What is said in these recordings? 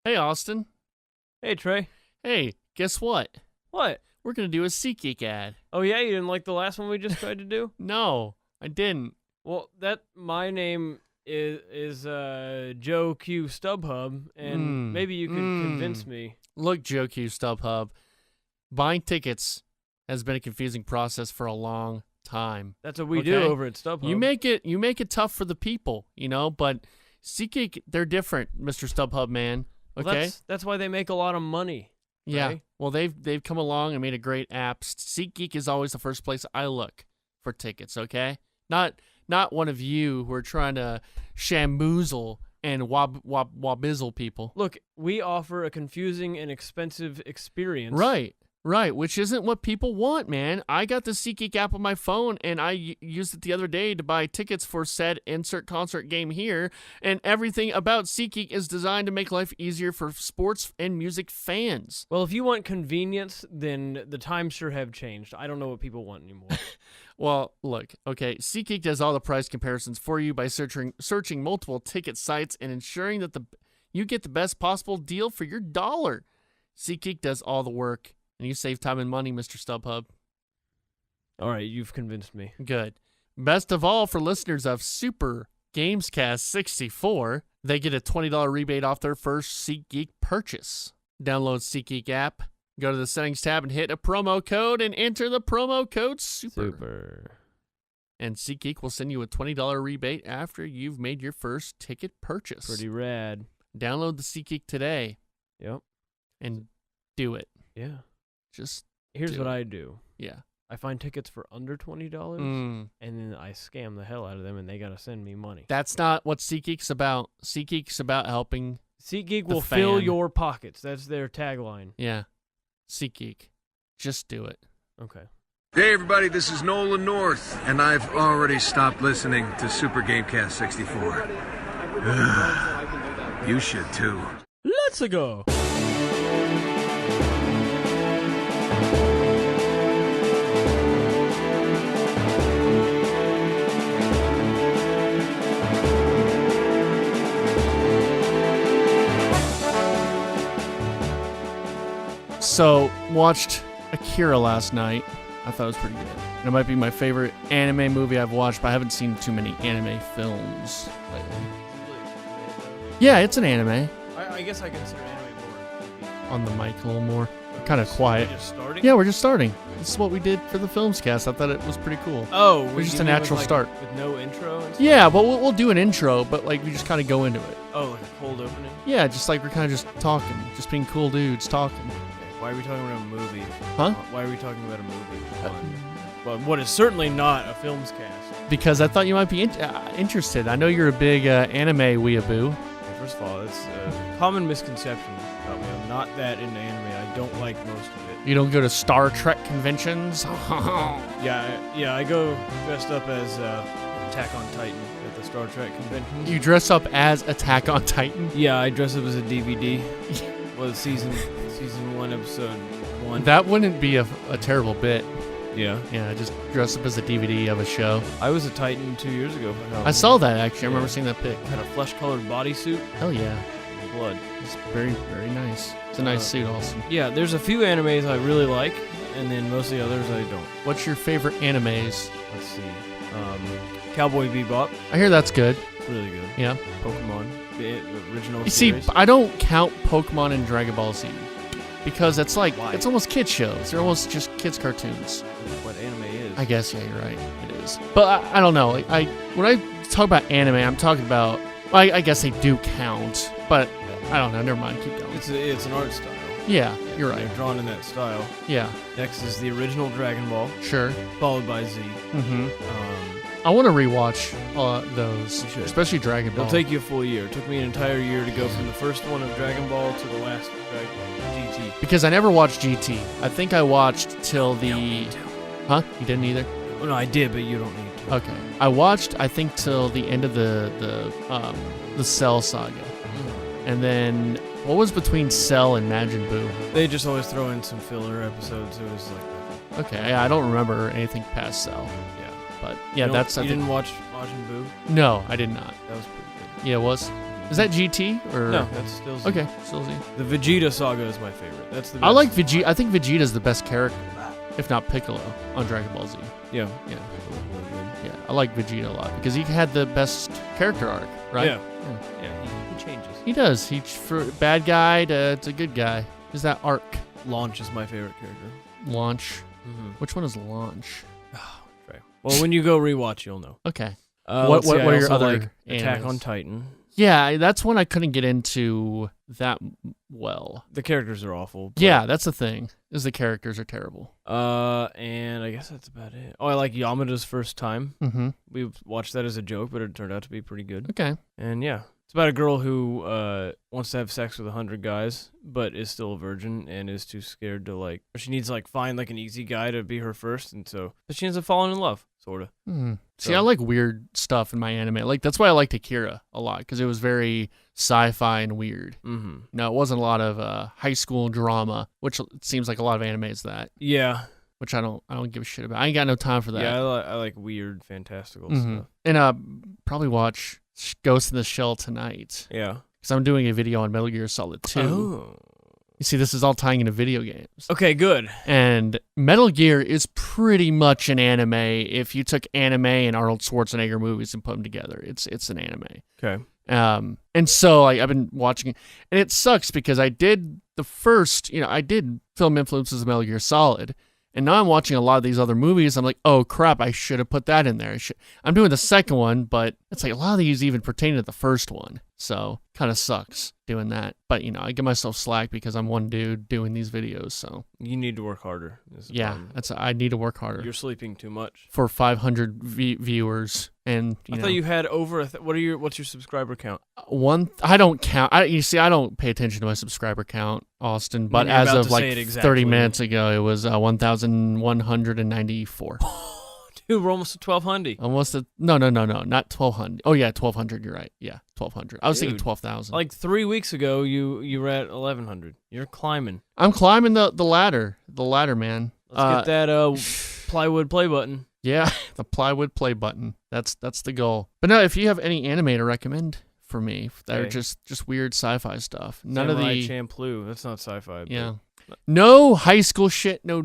Hey, Austin. Hey, Trey. Hey, guess what? What? We're going to do a SeatGeek ad. Oh, yeah? You didn't like the last one we just tried to do? No, I didn't. Well, my name is Joe Q StubHub, and maybe you could convince me. Look, Joe Q StubHub, buying tickets has been a confusing process for a long time. That's what we do over at StubHub. You make it tough for the people, but SeatGeek, they're different, Mr. StubHub man. Okay? Well, that's why they make a lot of money. Yeah. Right? Well, they've come along and made a great app. SeatGeek is always the first place I look for tickets, okay? Not one of you who are trying to shamboozle and wabizzle people. Look, we offer a confusing and expensive experience. Right, which isn't what people want, man. I got the SeatGeek app on my phone, and I used it the other day to buy tickets for said insert concert game here, and everything about SeatGeek is designed to make life easier for sports and music fans. Well, if you want convenience, then the times sure have changed. I don't know what people want anymore. Well, look, okay, SeatGeek does all the price comparisons for you by searching multiple ticket sites and ensuring that you get the best possible deal for your dollar. SeatGeek does all the work. And you save time and money, Mr. StubHub. All right, you've convinced me. Good. Best of all, for listeners of Super GamesCast 64, they get a $20 rebate off their first SeatGeek purchase. Download SeatGeek app, go to the settings tab and hit a promo code and enter the promo code SUPER. And SeatGeek will send you a $20 rebate after you've made your first ticket purchase. Pretty rad. Download the SeatGeek today. Yep. And do it. Yeah. Here's what I do. Yeah. I find tickets for under $20, and then I scam the hell out of them, and they got to send me money. That's not what SeatGeek's about. SeatGeek's about helping SeatGeek will fill your pockets. That's their tagline. Yeah. SeatGeek. Just do it. Okay. Hey, everybody, this is Nolan North, and I've already stopped listening to Super GameCast 64. You should, too. Let's go. So, watched Akira last night. I thought it was pretty good. And it might be my favorite anime movie I've watched, but I haven't seen too many anime films lately. Yeah, it's an anime. I guess I consider anime more. On the mic a little more. Kind of quiet. We're just starting? Yeah, we're just starting. This is what we did for the films cast. I thought it was pretty cool. Oh, it was just a natural start. With no intro and stuff? Yeah, but we'll do an intro, but we just kind of go into it. Oh, like a cold opening? Yeah, just we're kind of just talking. Just being cool dudes talking. Why are we talking about a movie? Huh? Why are we talking about a movie? But what is certainly not a films cast. Because I thought you might be interested. I know you're a big anime weeaboo. First of all, it's a common misconception about me. I'm not that into anime. I don't like most of it. You don't go to Star Trek conventions? Yeah, I go dressed up as Attack on Titan at the Star Trek convention. You dress up as Attack on Titan? Yeah, I dress up as a DVD. Well, season 1, episode 1. That wouldn't be a terrible bit. Yeah. Yeah, just dress up as a DVD of a show. I was a Titan 2 years ago. I saw that, actually. I remember seeing that pic. Had a flesh-colored bodysuit. Hell yeah. Blood. It's very, very nice. It's a nice suit also. Yeah, there's a few animes I really like, and then most of the others I don't. What's your favorite animes? Let's see. Cowboy Bebop. I hear that's good. It's really good. Yeah. Pokemon. The original You series. see, I don't count Pokemon and Dragon Ball Z. Because it's Why? It's almost kid shows. They're almost just kids' cartoons. What anime is. I guess, yeah, you're right. It is. But I don't know. When I talk about anime, I'm talking about, I guess they do count. But I don't know. Never mind. Keep going. It's an art style. Yeah, you're right. They're drawn in that style. Yeah. Next is the original Dragon Ball. Sure. Followed by Z. Mm-hmm. I want to rewatch those, especially Dragon Ball. It'll take you a full year. It took me an entire year to go from the first one of Dragon Ball to the last GT. Because I never watched GT. I think I watched till the... Huh? You didn't either? Oh, no, I did, but you don't need to. Okay. I watched, I think, till the end of the Cell saga. And then, what was between Cell and Majin Buu? They just always throw in some filler episodes. It was like... Okay, I don't remember anything past Cell. Yeah. But, yeah, You didn't watch Majin Buu? No, I did not. That was pretty good. Yeah, it was? Is that GT or No, that's still Z. Okay, still Z. The Vegeta saga is my favorite. That's the best. I like Vegeta. I think Vegeta's the best character, if not Piccolo, on Dragon Ball Z. Yeah. Yeah. Yeah, I like Vegeta a lot because he had the best character arc, right? Yeah, he changes. He does. He's for bad guy to good guy. Is that arc? Launch is my favorite character. Launch. Mm-hmm. Which one is Launch? Right. Well, when you go rewatch, you'll know. Okay. What are your also other like Attack animes? on Titan. Yeah, that's one I couldn't get into that well. The characters are awful. Yeah, that's the thing. Is the characters are terrible. And I guess that's about it. Oh, I like Yamada's First Time. Mm-hmm. We watched that as a joke, but it turned out to be pretty good. Okay. And yeah, it's about a girl who wants to have sex with 100 guys, but is still a virgin and is too scared to like. She needs to like find like an easy guy to be her first, and so but she ends up falling in love, sort of. See, I like weird stuff in my anime. Like that's why I liked Akira a lot because it was very sci-fi and weird. Mm-hmm. No, it wasn't a lot of high school drama, which it seems like a lot of anime is that. Yeah. Which I don't give a shit about. I ain't got no time for that. Yeah, I like weird, fantastical stuff. And probably watch Ghost in the Shell tonight. Yeah. Because I'm doing a video on Metal Gear Solid 2. Oh. You see, this is all tying into video games. Okay, good. And Metal Gear is pretty much an anime. If you took anime and Arnold Schwarzenegger movies and put them together, it's an anime. Okay. And so I've been watching it, and it sucks because I did the first, I did film influences of Metal Gear Solid, and now I'm watching a lot of these other movies. I'm like, oh crap, I should have put that in there. I'm doing the second one, but it's like a lot of these even pertain to the first one. So kind of sucks doing that. But, I give myself slack because I'm one dude doing these videos. So You need to work harder. yeah, I need to work harder. You're sleeping too much. For 500 viewers. And I thought you had over what's your subscriber count? I don't count. You see, I don't pay attention to my subscriber count, Austin. But as of like 30 minutes ago, it was 1,194. Dude, we're almost at 1,200. Almost not 1,200. Oh yeah, 1,200. You're right. Yeah, 1,200. I was thinking 12,000. Like 3 weeks ago, you were at 1,100. You're climbing. I'm climbing the ladder. The ladder, man. Let's get that plywood play button. Yeah, the plywood play button. That's the goal. But no, if you have any anime to recommend for me that are just weird sci-fi stuff, none Samurai of the Champloo. That's not sci-fi. Yeah. No high school shit. No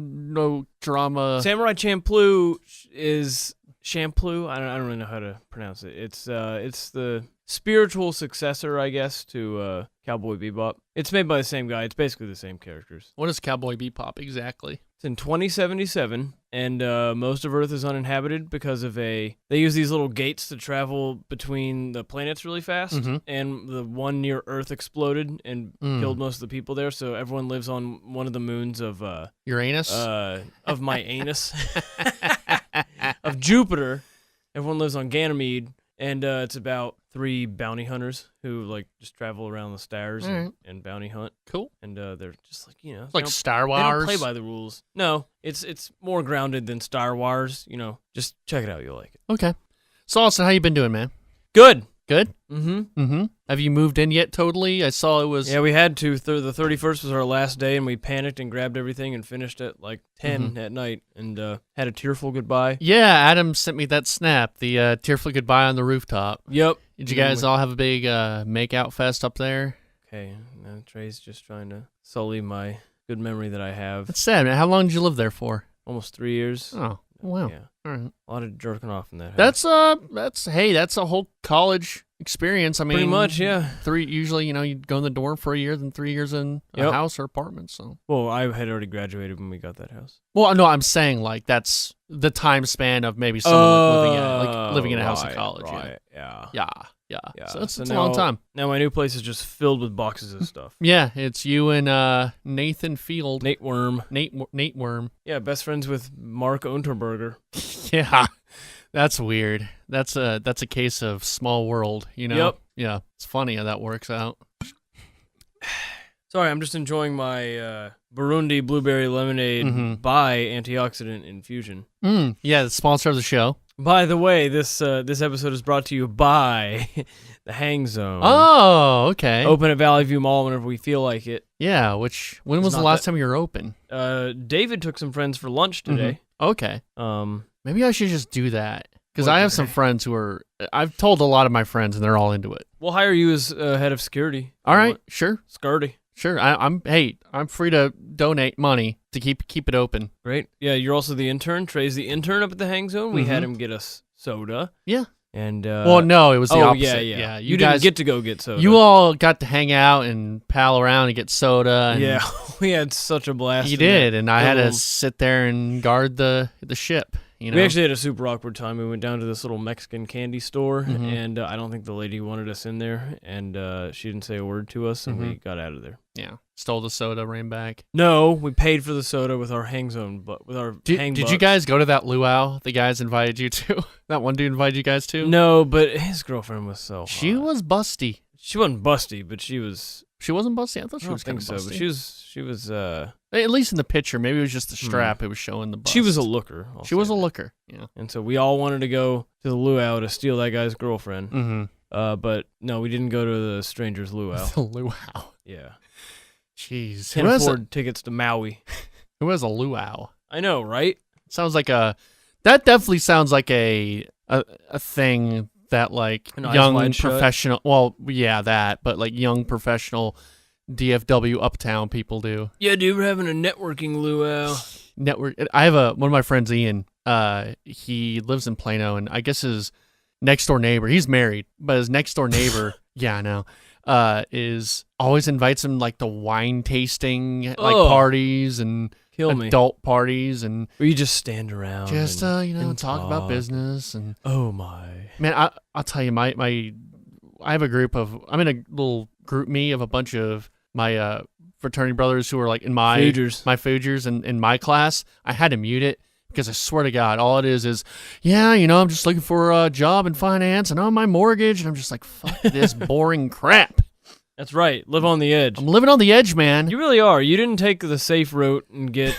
drama. Samurai Champloo is Champloo. I don't really know how to pronounce it. It's the spiritual successor, I guess, to Cowboy Bebop. It's made by the same guy. It's basically the same characters. What is Cowboy Bebop exactly? It's in 2077, and most of Earth is uninhabited because of they use these little gates to travel between the planets really fast, and the one near Earth exploded and killed most of the people there, so everyone lives on one of the moons of Uranus? Of my anus. Of Jupiter. Everyone lives on Ganymede, and it's about 3 bounty hunters who like just travel around the stars and bounty hunt. Cool. And they're just like, like Star Wars. They don't play by the rules. No, it's more grounded than Star Wars. Just check it out. You'll like it. Okay. So Austin, how you been doing, man? Good. Good? Mm-hmm. Have you moved in yet totally? I saw it was... Yeah, we had to. The 31st was our last day, and we panicked and grabbed everything and finished at like 10 at night and had a tearful goodbye. Yeah, Adam sent me that snap, the tearful goodbye on the rooftop. Yep. Did you guys all have a big make-out fest up there? Okay, now Trey's just trying to sully my good memory that I have. That's sad, man. How long did you live there for? Almost 3 years. Oh, wow. Yeah. All right. A lot of jerking off in that house. That's a whole college experience. I mean, pretty much, yeah. Usually, you go in the dorm for a year, then 3 years in a house or apartment. So. Well, I had already graduated when we got that house. Well, no, I'm saying like that's the time span of maybe someone living in a house in college. Right. Yeah. So it's a now, long time. Now my new place is just filled with boxes of stuff. Yeah, it's you and Nathan Field. Nate Worm. Nate Worm. Yeah, best friends with Mark Unterberger. Yeah. That's weird. That's a case of small world, Yep. Yeah. It's funny how that works out. Sorry, I'm just enjoying my Burundi blueberry lemonade by Antioxidant Infusion. Yeah, the sponsor of the show. By the way, this episode is brought to you by the Hang Zone. Oh, okay. Open at Valley View Mall whenever we feel like it. Yeah, when was the last time you were open? David took some friends for lunch today. Okay. Maybe I should just do that. Because I have some friends who are. I've told a lot of my friends, and they're all into it. We'll hire you as head of security. All right, sure. Scurdy. Sure. I'm free to donate money to keep it open. Great. Yeah, you're also the intern. Trey's the intern up at the Hang Zone. We had him get us soda. Yeah. And well, no, it was the opposite. Yeah. You didn't guys get to go get soda. You all got to hang out and pal around and get soda. And yeah, we had such a blast. You did, and I had to sit there and guard the ship. You know? We actually had a super awkward time. We went down to this little Mexican candy store, and I don't think the lady wanted us in there, and she didn't say a word to us, and we got out of there. Yeah, stole the soda, ran back. No, we paid for the soda with our hang zone, but with our hang. Did you guys go to that luau the guys invited you to? That one dude invited you guys to? No, but his girlfriend was so hot. She was busty. She wasn't busty, but she was. She wasn't busty? I thought she was kind of so, busty. but she was at least in the picture. Maybe it was just the strap. It was showing the bust. She was a looker. She was a looker, yeah. And so we all wanted to go to the luau to steal that guy's girlfriend. Mm-hmm. But no, we didn't go to the stranger's luau. The luau. Yeah. Jeez. Can't afford tickets to Maui. Who has a luau? I know, right? Sounds like that definitely sounds like a thing that like young professional. Well, yeah, but like young professional DFW uptown people do. Yeah, dude, we're having a networking luau. I have one of my friends, Ian. He lives in Plano, and I guess his next door neighbor. He's married, but his next door neighbor. Yeah, I know. Is always invites him like to wine tasting like parties and adult parties, and where you just stand around just and talk about business and oh my man, I'll tell you I have a group of I'm in a little group me of a bunch of my fraternity brothers who are like in my Foogers and in my class. I had to mute it because I swear to God, all it is I'm just looking for a job in finance and on my mortgage, and I'm just like, fuck this boring crap. That's right. Live on the edge. I'm living on the edge, man. You really are. You didn't take the safe route and get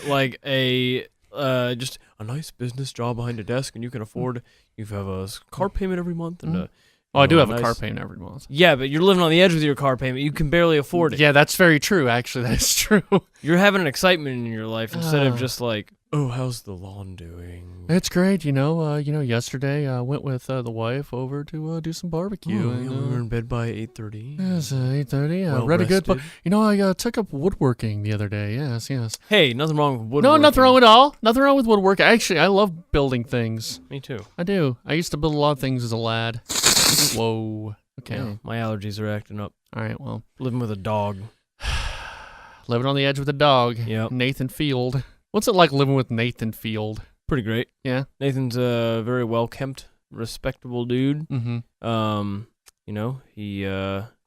like a just a nice business job behind a desk, and you can afford. You have a car payment every month, and I do have a car payment every month. Yeah, but you're living on the edge with your car payment. You can barely afford it. Yeah, that's very true. Actually, that is true. You're having an excitement in your life instead of just like, oh, how's the lawn doing? It's great. Yesterday I went with the wife over to do some barbecue. We were in bed by 8:30. Yes, 8:30. I read a good book. I took up woodworking the other day. Yes. Hey, nothing wrong with woodworking. No, nothing wrong at all. Nothing wrong with woodworking. Actually, I love building things. Me too. I do. I used to build a lot of things as a lad. Whoa. Okay. Yeah, my allergies are acting up. All right, well. Living with a dog. Living on the edge with a dog. Yep. He Field. What's it like living with Nathan Field? Pretty great. Yeah. Nathan's a very well-kept, respectable dude. Mm-hmm. He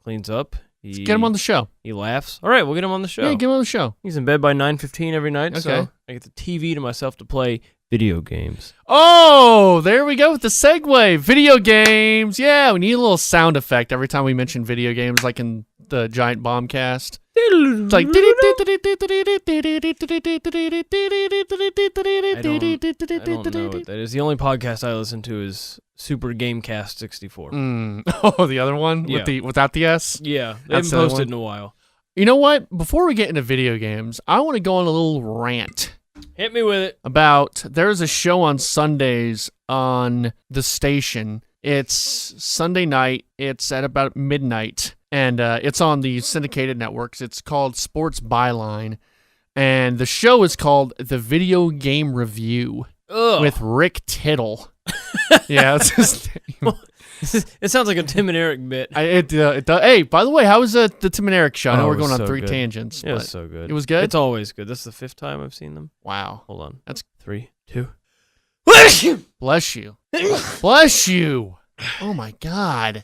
cleans up. Let's get him on the show. He laughs. All right, we'll get him on the show. Yeah, get him on the show. He's in bed by 9:15 every night, okay. So I get the TV to myself to play video games. Oh, there we go with the segue. Video games. Yeah, we need a little sound effect every time we mention video games, like in the Giant Bombcast. It's like... I don't know what that is. The only podcast I listen to is Super GameCast 64. Oh, the other one? Yeah. Without the S? Yeah, they haven't posted in a while. You know what? Before we get into video games, I want to go on a little rant. Hit me with it. There's a show on Sundays on the station. It's Sunday night. It's at about midnight. And it's on the syndicated networks. It's called Sports Byline. And the show is called The Video Game Review with Rick Tittle. Yeah, that's his name. It sounds like a Tim and Eric bit. It does. Hey, by the way, how was the Tim and Eric show? I know we're going on three tangents. It was so good. It was good? It's always good. This is the 5th time I've seen them. Wow. Hold on. That's 3, 2. Bless you. Bless you. Oh, my God.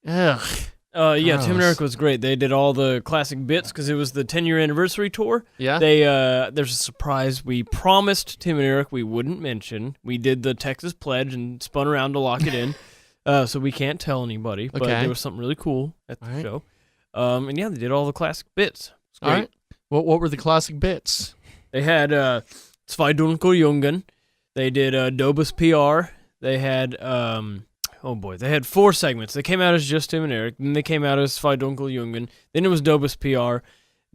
Ugh. Yeah, Tim and Eric was great. They did all the classic bits because it was the 10-year anniversary tour. Yeah. There's a surprise we promised Tim and Eric we wouldn't mention. We did the Texas Pledge and spun around to lock it in, so we can't tell anybody. But there was something really cool at the show. And yeah, they did all the classic bits. All right. What were the classic bits? They had Zwei Dunkeljungen. They did Dobus PR. They had... Oh boy, they had 4 segments. They came out as just Tim and Eric, then they came out as Zwei Dunkeljungen, then it was Dobus PR,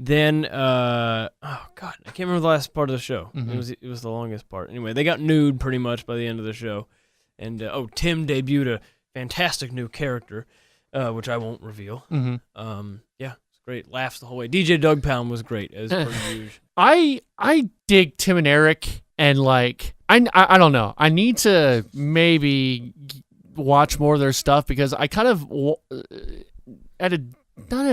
Then, oh god, I can't remember the last part of the show. It was the longest part. Anyway, they got nude pretty much by the end of the show, and Tim debuted a fantastic new character, which I won't reveal. Yeah, it's great. Laughs the whole way. DJ Doug Pound was great as per usual. I dig Tim and Eric, and like I don't know. I need to maybe watch more of their stuff because I kind of not at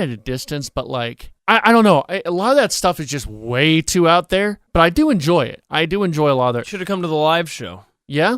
a distance, but like I don't know. A lot of that stuff is just way too out there, but I do enjoy it. I do enjoy a lot of their. Should have come to the live show. Yeah,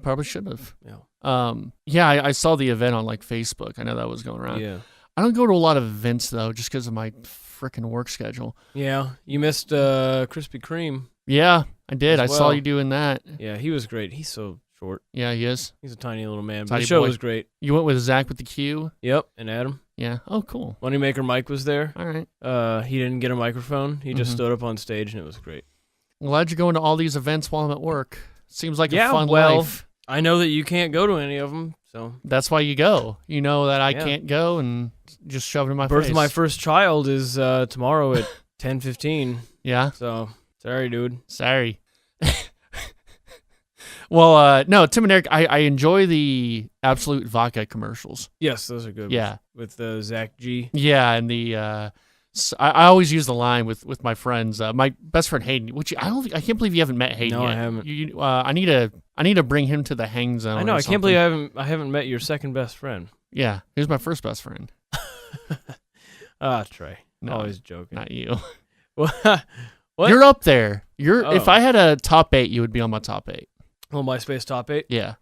probably should have. Yeah. I saw the event on like Facebook. I know that was going around. Yeah. I don't go to a lot of events though, just because of my freaking work schedule. Yeah, you missed Krispy Kreme. Yeah, I did. I saw well. you doing that. Yeah, he was great. He's so short. Yeah, he is. He's a tiny little man. But Tiny the show boy. was great. You went with Zach with the Q? Yep, and Adam. Yeah. Oh, cool. Moneymaker Mike was there. All right. He didn't get a microphone. He just stood up on stage, and it was great. I'm glad you're going to all these events while I'm at work. Seems like a fun well, life. I know that you can't go to any of them, so. That's why you go. You know that I can't go and just shove it in my Birth face. of my first child is tomorrow at 10:15. Yeah. So, sorry, dude. Sorry. Well, no, Tim and Eric, I enjoy the Absolute Vodka commercials. Yes, those are good. Yeah. With Zach G. Yeah, and the I always use the line with my friends. My best friend Hayden, which I can't believe you haven't met Hayden No, yet. I haven't. I need to bring him to the hang zone. I know. or I something. can't believe I haven't met your second best friend. Yeah, he was my first best friend. Trey. No, Always joking. Not you. What? You're up there. If Oh. I had a top 8, you would be on my top 8. Well, MySpace top 8. Yeah,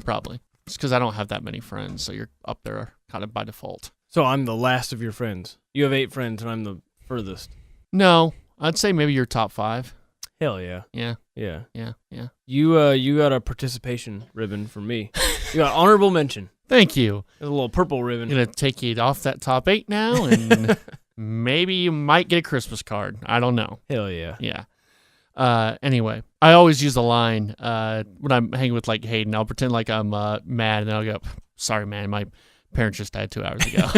probably. Just because I don't have that many friends, so you're up there kind of by default. So I'm the last of your friends. You have 8 friends, and I'm the furthest. No, I'd say maybe you're top 5. Hell yeah. Yeah. Yeah. You got a participation ribbon from me. You got honorable mention. Thank you. There's a little purple I'm ribbon. gonna take you off that top 8 now, and maybe you might get a Christmas card. I don't know. Hell yeah. Yeah. Anyway, I always use the line when I'm hanging with like Hayden. I'll pretend like I'm mad, and then I'll go, "Sorry, man, my parents just died 2 hours ago."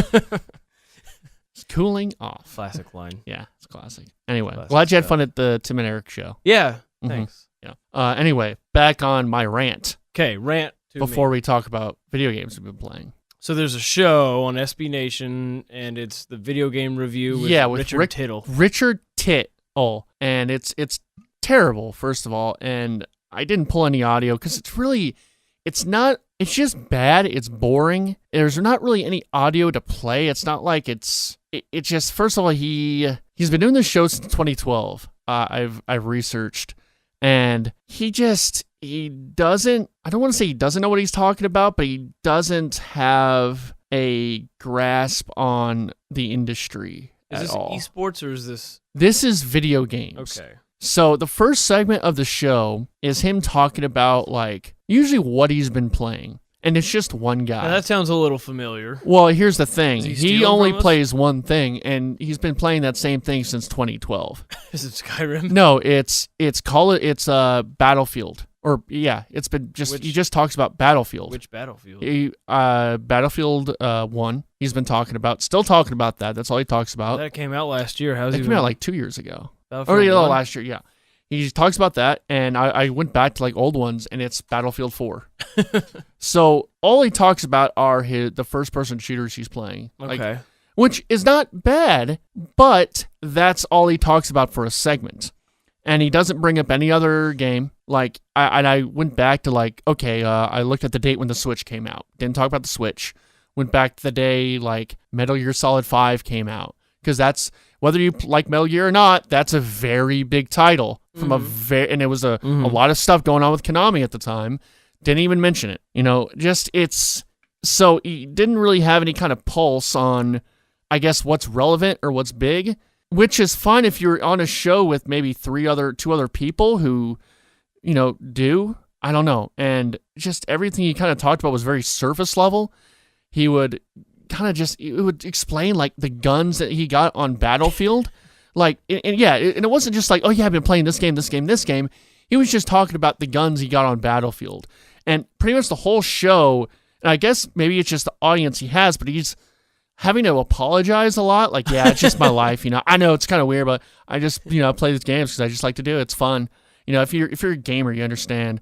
It's cooling off. Classic line. Yeah, it's classic. Anyway, Classic glad you had stuff. fun at the Tim and Eric show. Yeah. Mhm. Thanks. Yeah. Anyway, back on my rant Okay, rant to before me. we talk about video games we've been playing. So there's a show on SB Nation, and it's the video game review with, with Richard Tittle. Richard Tittle, and it's terrible, first of all, and I didn't pull any audio because it's just bad. It's boring. There's not really any audio to play. It's not like it's just, first of all, he's been doing this show since 2012. I've researched, and he doesn't, I don't want to say he doesn't know what he's talking about, but he doesn't have a grasp on the industry Is at this all. esports or is this? This is video games. Okay. So the first segment of the show is him talking about like usually what he's been playing, and it's just one guy. Now, that sounds a little familiar. Well, here's the thing. Is he He stealing only from us? plays one thing, and he's been playing that same thing since 2012. Is it Skyrim? No, it's Battlefield. Or yeah, it's been just he just talks about Battlefield. Which Battlefield? Battlefield 1. He's been talking about, still talking about that. That's all he talks about. That came out last year. How's That he came out like 2 years ago. Battlefield Or yeah, 1? last year, yeah. He talks about that, and I went back to like old ones, and it's Battlefield 4. So all he talks about are the first-person shooters he's playing. Like, Okay. which is not bad, but that's all he talks about for a segment. And he doesn't bring up any other game. Like, I went back to like, okay, I looked at the date when the Switch came out. Didn't talk about the Switch. Went back to the day like Metal Gear Solid 5 came out. Because that's, whether you like Metal Gear or not, that's a very big title. From and it was a lot of stuff going on with Konami at the time. Didn't even mention it. You know, just so he didn't really have any kind of pulse on, I guess, what's relevant or what's big, which is fine if you're on a show with maybe two other people who, you know, do. I don't know. And just everything he kind of talked about was very surface level. He would kind of it would explain like the guns that he got on Battlefield. Like, and it wasn't just like, oh yeah, I've been playing this game. He was just talking about the guns he got on Battlefield. And pretty much the whole show, and I guess maybe it's just the audience he has, but he's having to apologize a lot. Like, yeah, it's just my life. I know it's kind of weird, but I just play these games because I just like to do it. It's fun. If you're a gamer, you understand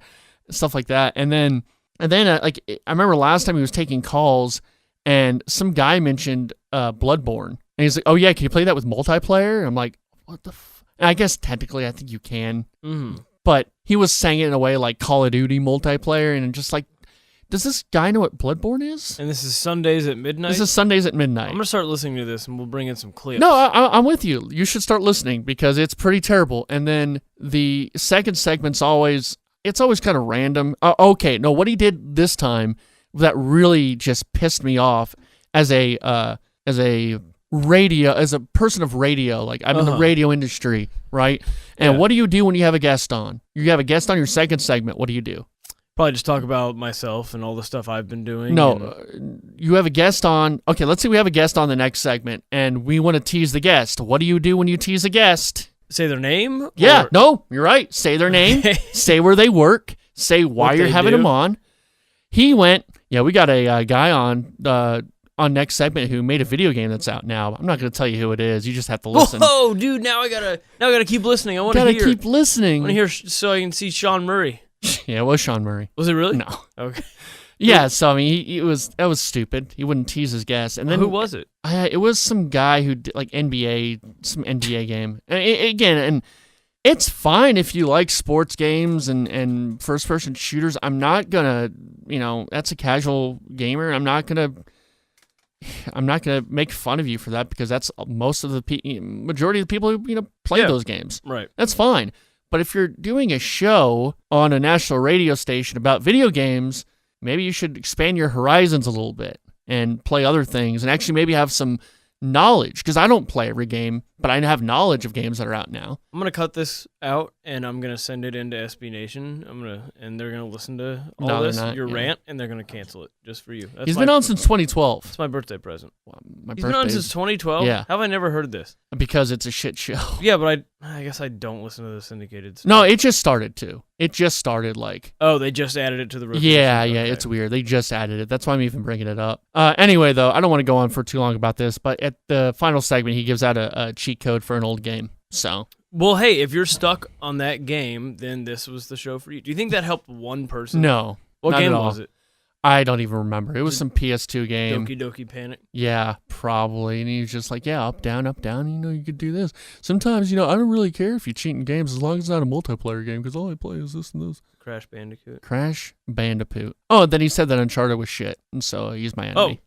stuff like that. And then like I remember last time he was taking calls, and some guy mentioned Bloodborne, and he's like, "Oh yeah, can you play that with multiplayer?" And I'm like, "What the?" And I guess technically, I think you can, but he was saying it in a way like Call of Duty multiplayer, and just like, does this guy know what Bloodborne is? And this is Sundays at midnight? This is Sundays at midnight. I'm going to start listening to this, and we'll bring in some clips. No, I'm with you. You should start listening because it's pretty terrible. And then the second segment's always kind of random. Okay, no, what he did this time that really just pissed me off as a person of radio. Like, I'm in the radio industry, right? And what do you do when you have a guest on? You have a guest on your second segment. What do you do? Probably just talk about myself and all the stuff I've been doing. No, you have a guest on. Okay, let's say we have a guest on the next segment, and we want to tease the guest. What do you do when you tease a guest? Say their name? Yeah, no, you're right. Say their name. Say where they work. Say why you're having them on. He went, we got a guy on next segment who made a video game that's out now. I'm not going to tell you who it is. You just have to listen. Whoa, dude, now I gotta keep listening. I want to hear. Gotta keep listening. I want to hear so I can see Sean Murray. Yeah, it was Sean Murray. Was it really? No. Okay. Yeah, so I mean, that was stupid. He wouldn't tease his guests. And then who was it? It was some guy who did like some NBA game. And it's fine if you like sports games and first-person shooters. I'm not gonna, that's a casual gamer. I'm not gonna make fun of you for that because that's majority of the people who play those games. Right. That's fine. But if you're doing a show on a national radio station about video games, maybe you should expand your horizons a little bit and play other things and actually maybe have some knowledge, because I don't play every game, but I have knowledge of games that are out now. I'm going to cut this out, and I'm going to send it into SB Nation. And they're going to listen to your rant, and they're going to cancel it just for you. He's been on since 2012. It's my birthday present. He's been on since 2012? Yeah. How have I never heard this? Because it's a shit show. Yeah, but I guess I don't listen to the syndicated stuff. No, it just started to. It just started like... Oh, they just added it to the rotation. Yeah, it's weird. They just added it. That's why I'm even bringing it up. Anyway, though, I don't want to go on for too long about this, but at the final segment, he gives out a cheat code for an old game. So... Well, hey, if you're stuck on that game, then this was the show for you. Do you think that helped one person? No. What game was it? I don't even remember. It was some PS2 game. Doki Doki Panic? Yeah, probably. And he was just like, up, down, you could do this. Sometimes, I don't really care if you cheat in games as long as it's not a multiplayer game, because all I play is this and this. Crash Bandicoot. Crash Bandicoot. Oh, then he said that Uncharted was shit, and so he's my enemy.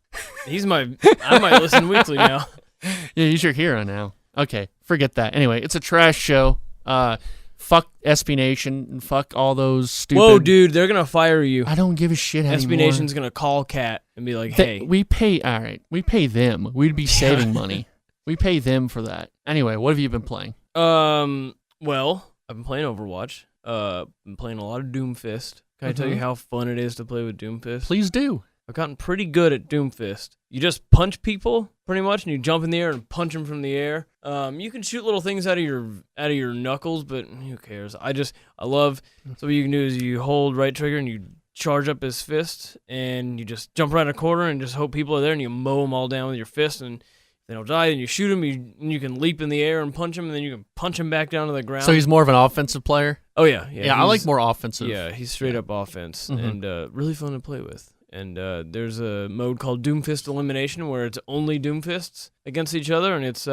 Oh, I might listen weekly now. Yeah, he's your hero now. Okay, forget that. Anyway, it's a trash show. Fuck SB Nation and fuck all those stupid... Whoa, dude, they're going to fire you. I don't give a shit anymore. SB Nation's going to call Kat and be like, hey. We pay them. We'd be saving money. We pay them for that. Anyway, what have you been playing? Well, I've been playing Overwatch. Been playing a lot of Doomfist. Can I tell you how fun it is to play with Doomfist? Please do. I've gotten pretty good at Doomfist. You just punch people, pretty much, and you jump in the air and punch them from the air. You can shoot little things out of your knuckles, but who cares? I love, so what you can do is you hold right trigger and you charge up his fist, and you just jump around a corner and just hope people are there, and you mow them all down with your fist, and they don't die, and you shoot them, and you can leap in the air and punch them, and then you can punch him back down to the ground. So he's more of an offensive player? Oh, yeah. Yeah, I like more offensive. Yeah, he's straight up offense, and really fun to play with. And there's a mode called Doomfist Elimination where it's only Doomfists against each other, and it's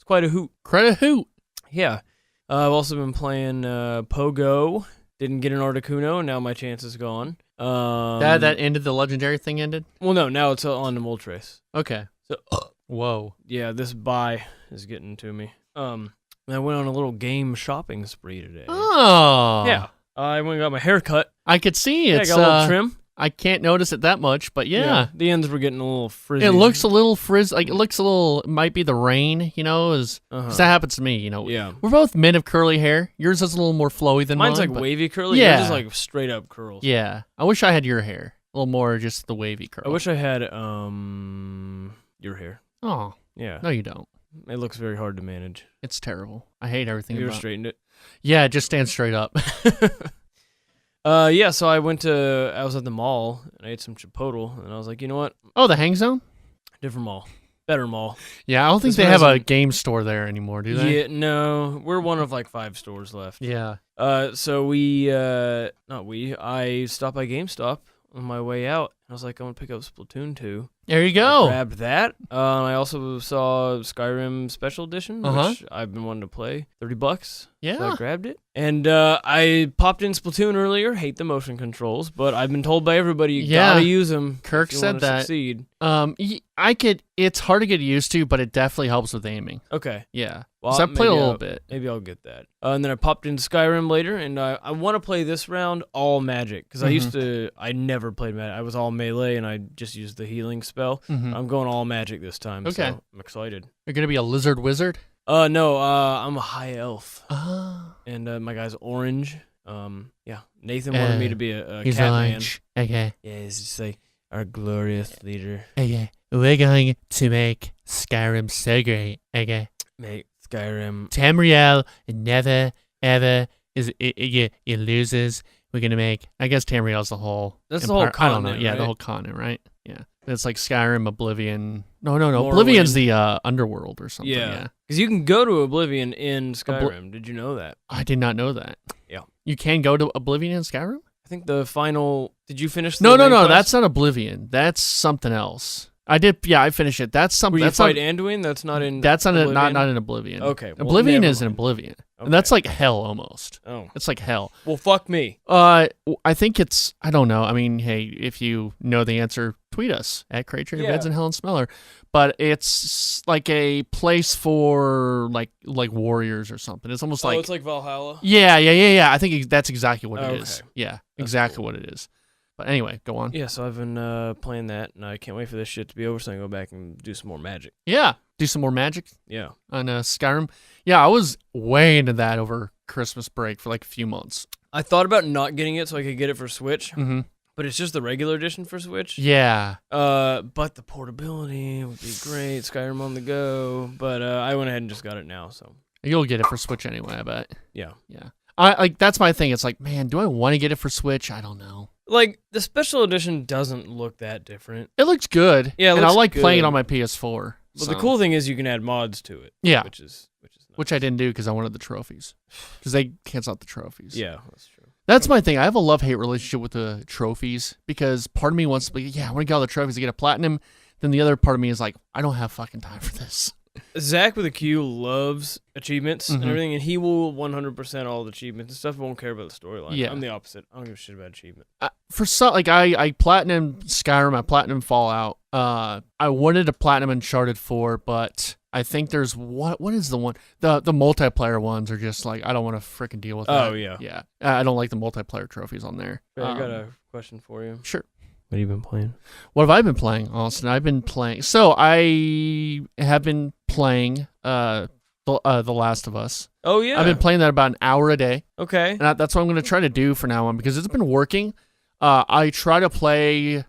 quite a hoot. Quite a hoot. Yeah. I've also been playing Pogo. Didn't get an Articuno, and now my chance is gone. That ended, the legendary thing ended? Well, no, now it's on the Moltres. Okay. So, whoa. Yeah, this buy is getting to me. I went on a little game shopping spree today. Oh. Yeah. I went and got my hair cut. I could see it. I got a little trim. I can't notice it that much, but yeah. The ends were getting a little frizzy. It looks a little frizzy. Like, it looks a little, it might be the rain, cause that happens to me, Yeah. We're both men of curly hair. Yours is a little more flowy than mine. Mine's like wavy curly. Yeah. Yours is like straight up curls. Yeah. I wish I had your hair. A little more just the wavy curl. I wish I had your hair. Oh. Yeah. No, you don't. It looks very hard to manage. It's terrible. I hate everything Have you about ever straightened it? Yeah, it just stands straight up. Yeah, so I was at the mall, and I ate some Chipotle, and I was like, you know what? Oh, the Hang Zone? Different mall. Better mall. Yeah, I don't think This they one have a hasn't- game store there anymore, do they? Yeah, no. We're one of like 5 stores left. Yeah. So I stopped by GameStop on my way out. I was like, I want to pick up Splatoon 2. There you I go. grabbed that. I also saw Skyrim Special Edition, which I've been wanting to play. $30. Yeah. So I grabbed it. And I popped in Splatoon earlier. Hate the motion controls, but I've been told by everybody you gotta use them. Kirk if you said wanna that. Succeed. It's hard to get used to, but it definitely helps with aiming. Okay. Yeah. Well, So I played a maybe little bit. Maybe I'll get that. And then I popped into Skyrim later, and I want to play this round all magic because I never played magic. I was all melee, and I just used the healing spell. I'm going all magic this time. Okay. So I'm excited. You're gonna be a lizard wizard? No, I'm a high elf, Oh. and my guy's orange. Yeah, Nathan wanted me to be a He's cat man. orange. Okay. Yeah, he's just like our glorious leader. Okay. We're going to make Skyrim so great. Okay. Make Skyrim. Tamriel never ever it loses. We're gonna make. I guess Tamriel's the whole. That's the whole I don't know. continent, Yeah, right? the whole continent, right? Yeah. It's like Skyrim, Oblivion. No. Morrowind. Oblivion's the underworld or something. Yeah. Because you can go to Oblivion in Skyrim. Did you know that? I did not know that. Yeah. You can go to Oblivion in Skyrim? I think the final. Did you finish? No. quest? That's not Oblivion. That's something else. I did. Yeah, I finished it. That's something. Where you That's fight not. Anduin? That's not in. That's not Oblivion? not in Oblivion. Okay. Well, Oblivion never is in mind. Oblivion, Okay. and that's like hell almost. Oh. It's like hell. Well, fuck me. I think it's. I don't know. I mean, hey, if you know the answer, tweet us at CrateTraderBeds and Helen Smeller. But it's like a place for like warriors or something. It's almost like. it's like Valhalla. Yeah. I think that's exactly what it Okay. is. Yeah, That's exactly cool. what it is. But anyway, go on. Yeah, so I've been playing that, and I can't wait for this shit to be over so I can go back and do some more magic. Yeah, do some more magic Yeah. on Skyrim. Yeah, I was way into that over Christmas break for like a few months. I thought about not getting it so I could get it for Switch, Mm-hmm. but it's just the regular edition for Switch. Yeah. But the portability would be great. Skyrim on the go. But I went ahead and just got it now. So You'll get it for Switch anyway, I bet. yeah. That's my thing. It's like, man, do I want to get it for Switch? I don't know. Like the special edition doesn't look that different. It looks good. Yeah, it and I looks like playing it good. on my PS4. But so- the cool thing is you can add mods to it. Yeah. Which is nice. Which I didn't do because I wanted the trophies. Because they cancel out the trophies. Yeah, that's true. That's my thing. I have a love-hate relationship with the trophies because part of me wants to be, I want to get all the trophies to get a platinum. Then the other part of me is like, I don't have fucking time for this. Zach with a Q loves achievements and Mhm. everything, and he will 100% all the achievements and stuff. Won't care about the storyline. Yeah. I'm the opposite. I don't give a shit about achievement. For some, like I platinum Skyrim, I platinum Fallout. I wanted to platinum Uncharted 4, but I think there's what is the one? The multiplayer ones are just like I don't want to freaking deal with that. Oh, yeah. Yeah. I don't like the multiplayer trophies on there. Okay, I got a question for you. Sure. What have you been playing? What have I been playing, Austin? I've been playing. So I have been playing The Last of Us. Oh yeah. I've been playing that about an hour a day, Okay. and that's what I'm going to try to do from now on because it's been working. I try to play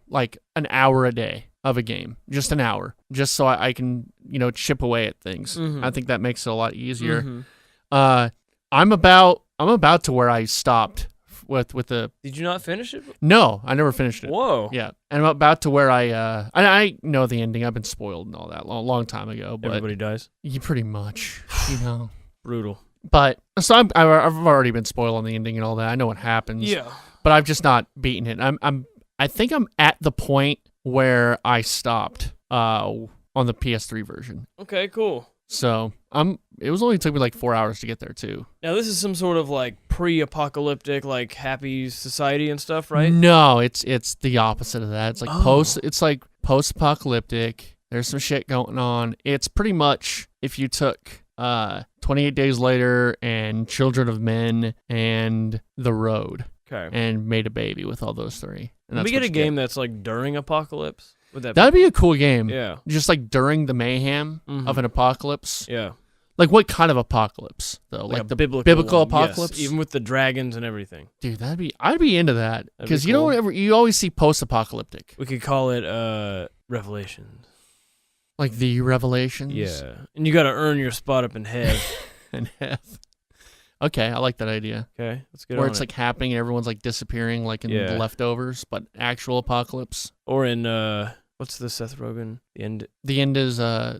like an hour a day of a game, just an hour, just so I can chip away at things. Mhm. I think that makes it a lot easier. Mhm. I'm about to where I stopped with the. Did you not finish it? No, I never finished it. Whoa. Yeah, and I'm about to where I know the ending. I've been spoiled and all that long time ago, but Everybody dies. you pretty much, Brutal. But so I've already been spoiled on the ending and all that. I know what happens. Yeah. But I've just not beaten it. I think I'm at the point where I stopped on the PS3 version. Okay. Cool. So it was only took me like 4 hours to get there too. Now this is some sort of like pre-apocalyptic, like happy society and stuff, right? No, it's the opposite of that. It's like Oh. It's like post-apocalyptic. There's some shit going on. It's pretty much if you took 28 Days Later and Children of Men and The Road Okay. and made a baby with all those three. And Can we that's get what a you game that's like during apocalypse? Would that? That'd be a cool game. Yeah. Just like during the mayhem Mhm. of an apocalypse. Yeah. Like what kind of apocalypse though? Like a the biblical one, yes, apocalypse? even with the dragons and everything. Dude, I'd be into that That'd be because cool. you always see post-apocalyptic, We could call it Revelations. like the Revelations. Yeah. And you got to earn your spot up in heaven. And Heth. Okay, I like that idea. Okay. Let's get Where on it's it. like happening and everyone's like disappearing, like in Yeah. The Leftovers, but actual apocalypse. Or in What's the Seth Rogen? The end. The end is Oh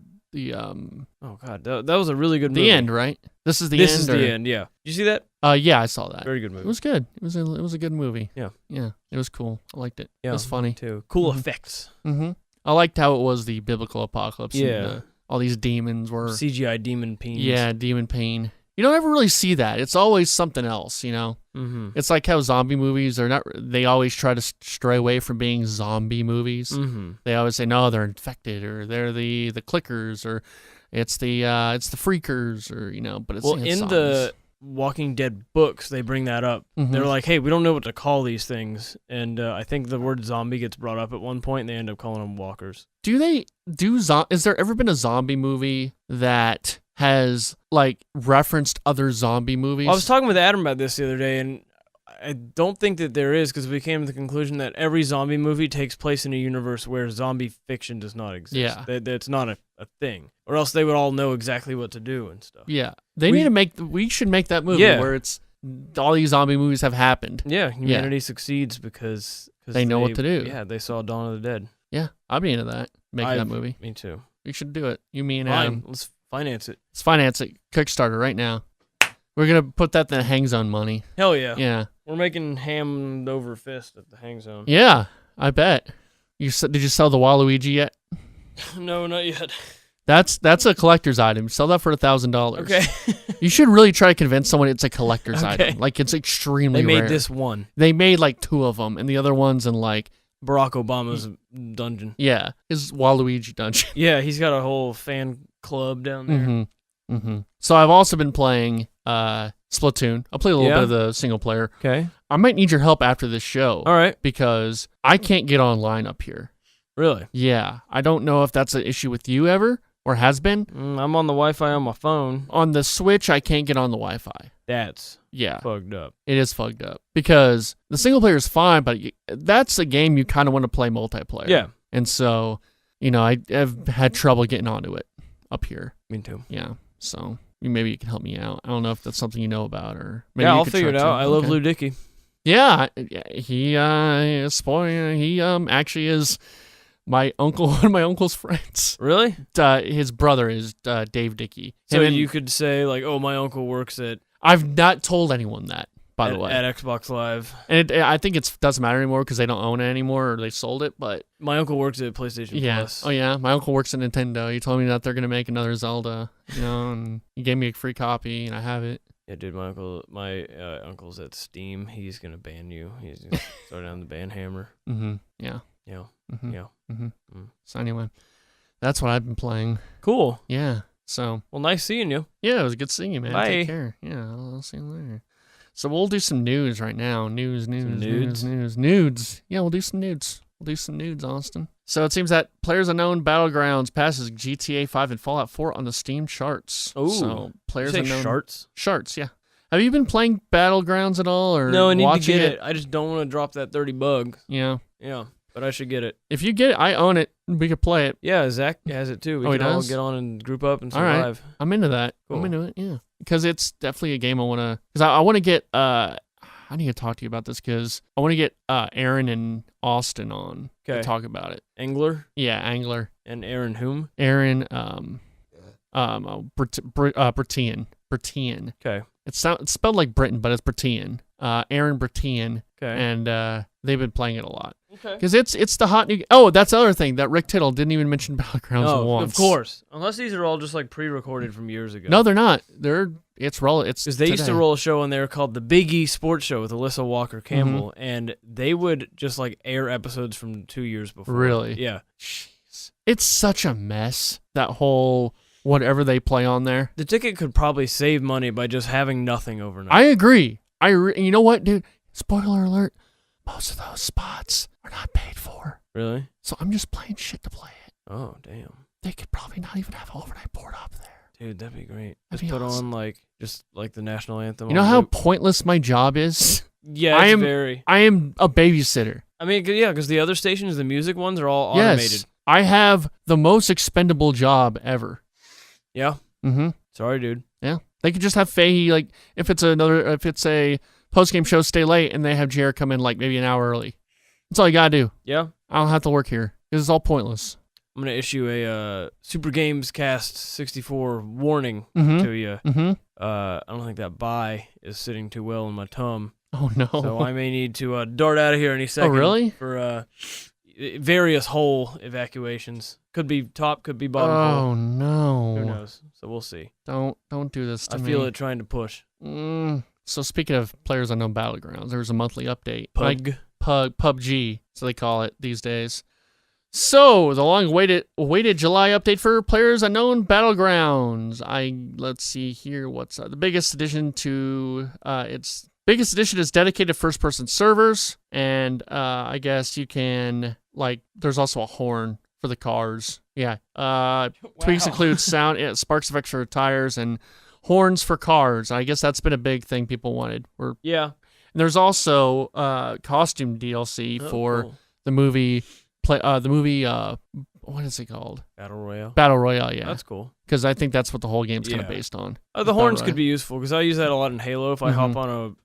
God, that was a really good movie. the end, right? This is the This end. is the end. Yeah. Did you see that? Yeah, I saw that. Very good It movie. was good. It was a good movie. Yeah. Yeah, it was cool. I liked it. Yeah, It was funny. too. Cool Mhm. effects. Mm-hmm. I liked how it was the biblical apocalypse. Yeah. And, all these demons were. CGI demon peens. Yeah, demon pain. You don't ever really see that. It's always something else, you know? Mm-hmm. It's like how zombie movies are not, they always try to stray away from being zombie movies. Mm-hmm. They always say, no, they're infected, or they're the clickers, or it's the freakers, or, you know, but it's, Well, it's in zombies. the Walking Dead books, they bring that up. Mhm. They're like, hey, we don't know what to call these things. And I think the word zombie gets brought up at one point, and they end up calling them walkers. Is there ever been a zombie movie that has, like, referenced other zombie movies? Well, I was talking with Adam about this the other day, and I don't think that there is, because we came to the conclusion that every zombie movie takes place in a universe where zombie fiction does not exist. Yeah. That's not a thing. Or else they would all know exactly what to do and stuff. Yeah. We should make that movie Yeah. where it's, all these zombie movies have happened. Yeah, humanity succeeds because They know what to do. Yeah, they saw Dawn of the Dead. Yeah, I'd be into that. Make that movie. Me too. We should do it. You, me, and Fine, Adam. let's finance it. Let's finance it. Kickstarter right now. We're gonna put that in the Hang Zone money. Hell yeah. Yeah. We're making hammed over fist at the Hang Zone. Yeah, I bet. Did you sell the Waluigi yet? No, not yet. That's a collector's item. Sell that for $1,000. Okay. You should really try to convince someone it's a collector's Okay. item. Like, it's extremely They made rare. this one. They made like 2 of them, and the other one's in like, Barack Obama's dungeon. yeah, his Waluigi dungeon. Yeah, he's got a whole fan club down there. Mm-hmm. Mm-hmm. So I've also been playing Splatoon. I'll play a little Yeah? bit of the single player. Okay. I might need your help after this show. All right. Because I can't get online up here. Really? Yeah. I don't know if that's an issue with you ever, or has been. I'm on the Wi-Fi on my phone. On the Switch, I can't get on the Wi-Fi. That's Yeah. fucked up. It is fucked up. Because the single player is fine, but that's a game you kind of want to play multiplayer. Yeah. And so, you know, I've had trouble getting onto it up here. Me too. Yeah. So maybe you can help me out. I don't know if that's something you know about, or maybe Yeah, you I'll could figure it try out. to. I love Okay. Lou Dickey. Yeah, he is my uncle, one of my uncle's friends. Really? His brother is Dave Dickey. So Him and- you could say like, oh, my uncle works I've not told anyone that, by the way. at Xbox Live. And I think it doesn't matter anymore because they don't own it anymore, or they sold it. But My uncle works at PlayStation yeah, Plus. oh yeah, my uncle works at Nintendo. He told me that they're gonna make another Zelda, you know, and he gave me a free copy, and I have it. Yeah, dude, my uncle's at Steam. He's gonna ban you. He's gonna start down the ban hammer. Mm-hmm. Yeah. Yeah, Mm-hmm. yeah. Mm-hmm. Mm. So anyway, that's what I've been playing. Cool. Yeah. So Well, nice seeing you. yeah, it was good seeing you, man. Bye. Take care. Yeah, I'll see you later. So we'll do some news right now. Nudes. Yeah, we'll do some nudes. Austin. So it seems that Players Unknown Battlegrounds passes GTA 5 and Fallout 4 on the Steam charts. Ooh. So Players Did you say Unknown sharts? Charts, yeah. Have you been playing Battlegrounds at all, or No, I need to watching get it. I just don't want to drop that 30 bug. Yeah. Yeah, but I should get it. If you get it, I own it. We could play it. Yeah, Zach has it too. We Oh, he can all does? get on and group up and All right. survive. I'm into that. Cool. I'm into it, yeah. Because it's definitely a game I want to... Because I want to get... I need to talk to you about this because I want to get Aaron and Austin on to Okay. talk about it. Angler Yeah, Angler. and Aaron whom? Aaron, Bretian. Okay. It's spelled like Britain, but it's Bretian. Aaron Bretian, Okay. and they've been playing it a lot. Okay. Because it's the hot new... Oh, that's the other thing that Rick Tittle didn't even mention Battlegrounds Oh, once. of course. Unless these are all just like pre-recorded from years ago. No, they're not. It's Because they used to today. roll a show on there called The Big E Sports Show with Alyssa Walker Campbell, Mm-hmm. and they would just like air episodes from 2 years before. Really? Yeah. Jeez. It's such a mess, that whole whatever they play on there. The ticket could probably save money by just having nothing overnight. I agree. And you know what, dude? Spoiler alert. Most of those spots are not paid for. Really? So I'm just playing shit to play it. Oh, damn. They could probably not even have an overnight board up there. Dude, that'd be great. That'd Just be put awesome. on just like the national anthem. You know on how loop. pointless my job is? Yeah, I it's am- very. I am a babysitter. I mean, yeah, because the other stations, the music ones, are all automated. Yes. I have the most expendable job ever. Yeah. Mm-hmm. Sorry, dude. Yeah. They could just have Fahey, like, if it's a post-game show, stay late, and they have Jared come in, like, maybe an hour early. That's all you gotta do. Yeah. I don't have to work here. This is all pointless. I'm going to issue a Super GamesCast 64 warning Mhm. to you. Mm-hmm. I don't think that buy is sitting too well in my tum. Oh, no. So I may need to dart out of here any second. really? For various hole evacuations. Could be top, could be bottom hole. Oh, no. Who knows? So we'll see. Don't do this to I me. feel it trying to push. So speaking of Players Unknown Battlegrounds, there was a monthly update. PUBG, so they call it these days. So the long-awaited July update for Players Unknown Battlegrounds. Let's see here. What's the biggest addition to its biggest addition is dedicated first-person servers, and I guess you can there's also a horn for the cars. Yeah. Tweaks include sound, sparks effects for tires, and horns for cars. I guess that's been a big thing people wanted. Yeah. And there's also costume DLC for cool. the movie. What is it called? Battle Royale. Battle Royale, yeah. That's cool. Because I think that's what the whole game's kind of Yeah. based on. The horns could be useful because I use that a lot in Halo. If I Mhm. hop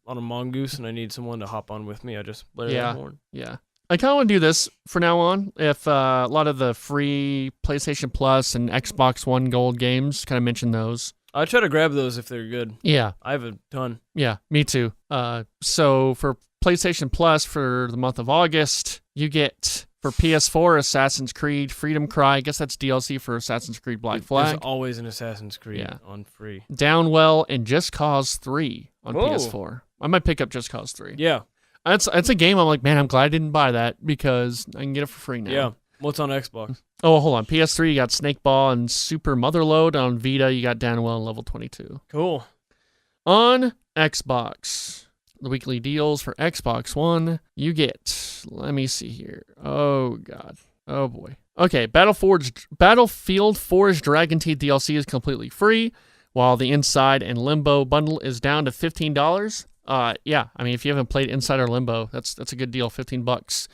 on a mongoose and I need someone to hop on with me, I just blare that horn. Yeah. I kind of want to do this for now on. If a lot of the free PlayStation Plus and Xbox One Gold games, kind of mention those. I try to grab those if they're good. Yeah. I have a ton. Yeah, me too. So for PlayStation Plus for the month of August, you get for PS4 Assassin's Creed Freedom Cry. I guess that's DLC for Assassin's Creed Black Flag. There's always an Assassin's Creed on free. Downwell and Just Cause 3 on Whoa. PS4. I might pick up Just Cause 3. Yeah. It's a game I'm like, man, I'm glad I didn't buy that because I can get it for free now. Yeah. What's on Xbox? Oh, hold on. PS3, you got Snakeball and Super Motherload. On Vita, you got Downwell and Level 22. Cool. On Xbox, the weekly deals for Xbox One, you get, let me see here. Oh, God. Oh, boy. Okay, Battlefield Forged Dragon Teeth DLC is completely free, while the Inside and Limbo bundle is down to $15. Yeah, I mean, if you haven't played Inside or Limbo, that's a good deal, $15.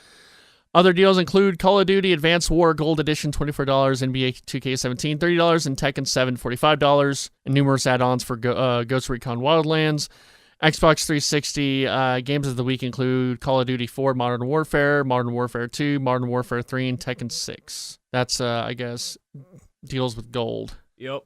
Other deals include Call of Duty Advanced War Gold Edition, $24, NBA 2K17, $30, and Tekken 7, $45, and numerous add-ons for Ghost Recon Wildlands. Xbox 360 games of the week include Call of Duty 4 Modern Warfare 2, Modern Warfare 3, and Tekken 6. That's, I guess, deals with gold. Yep.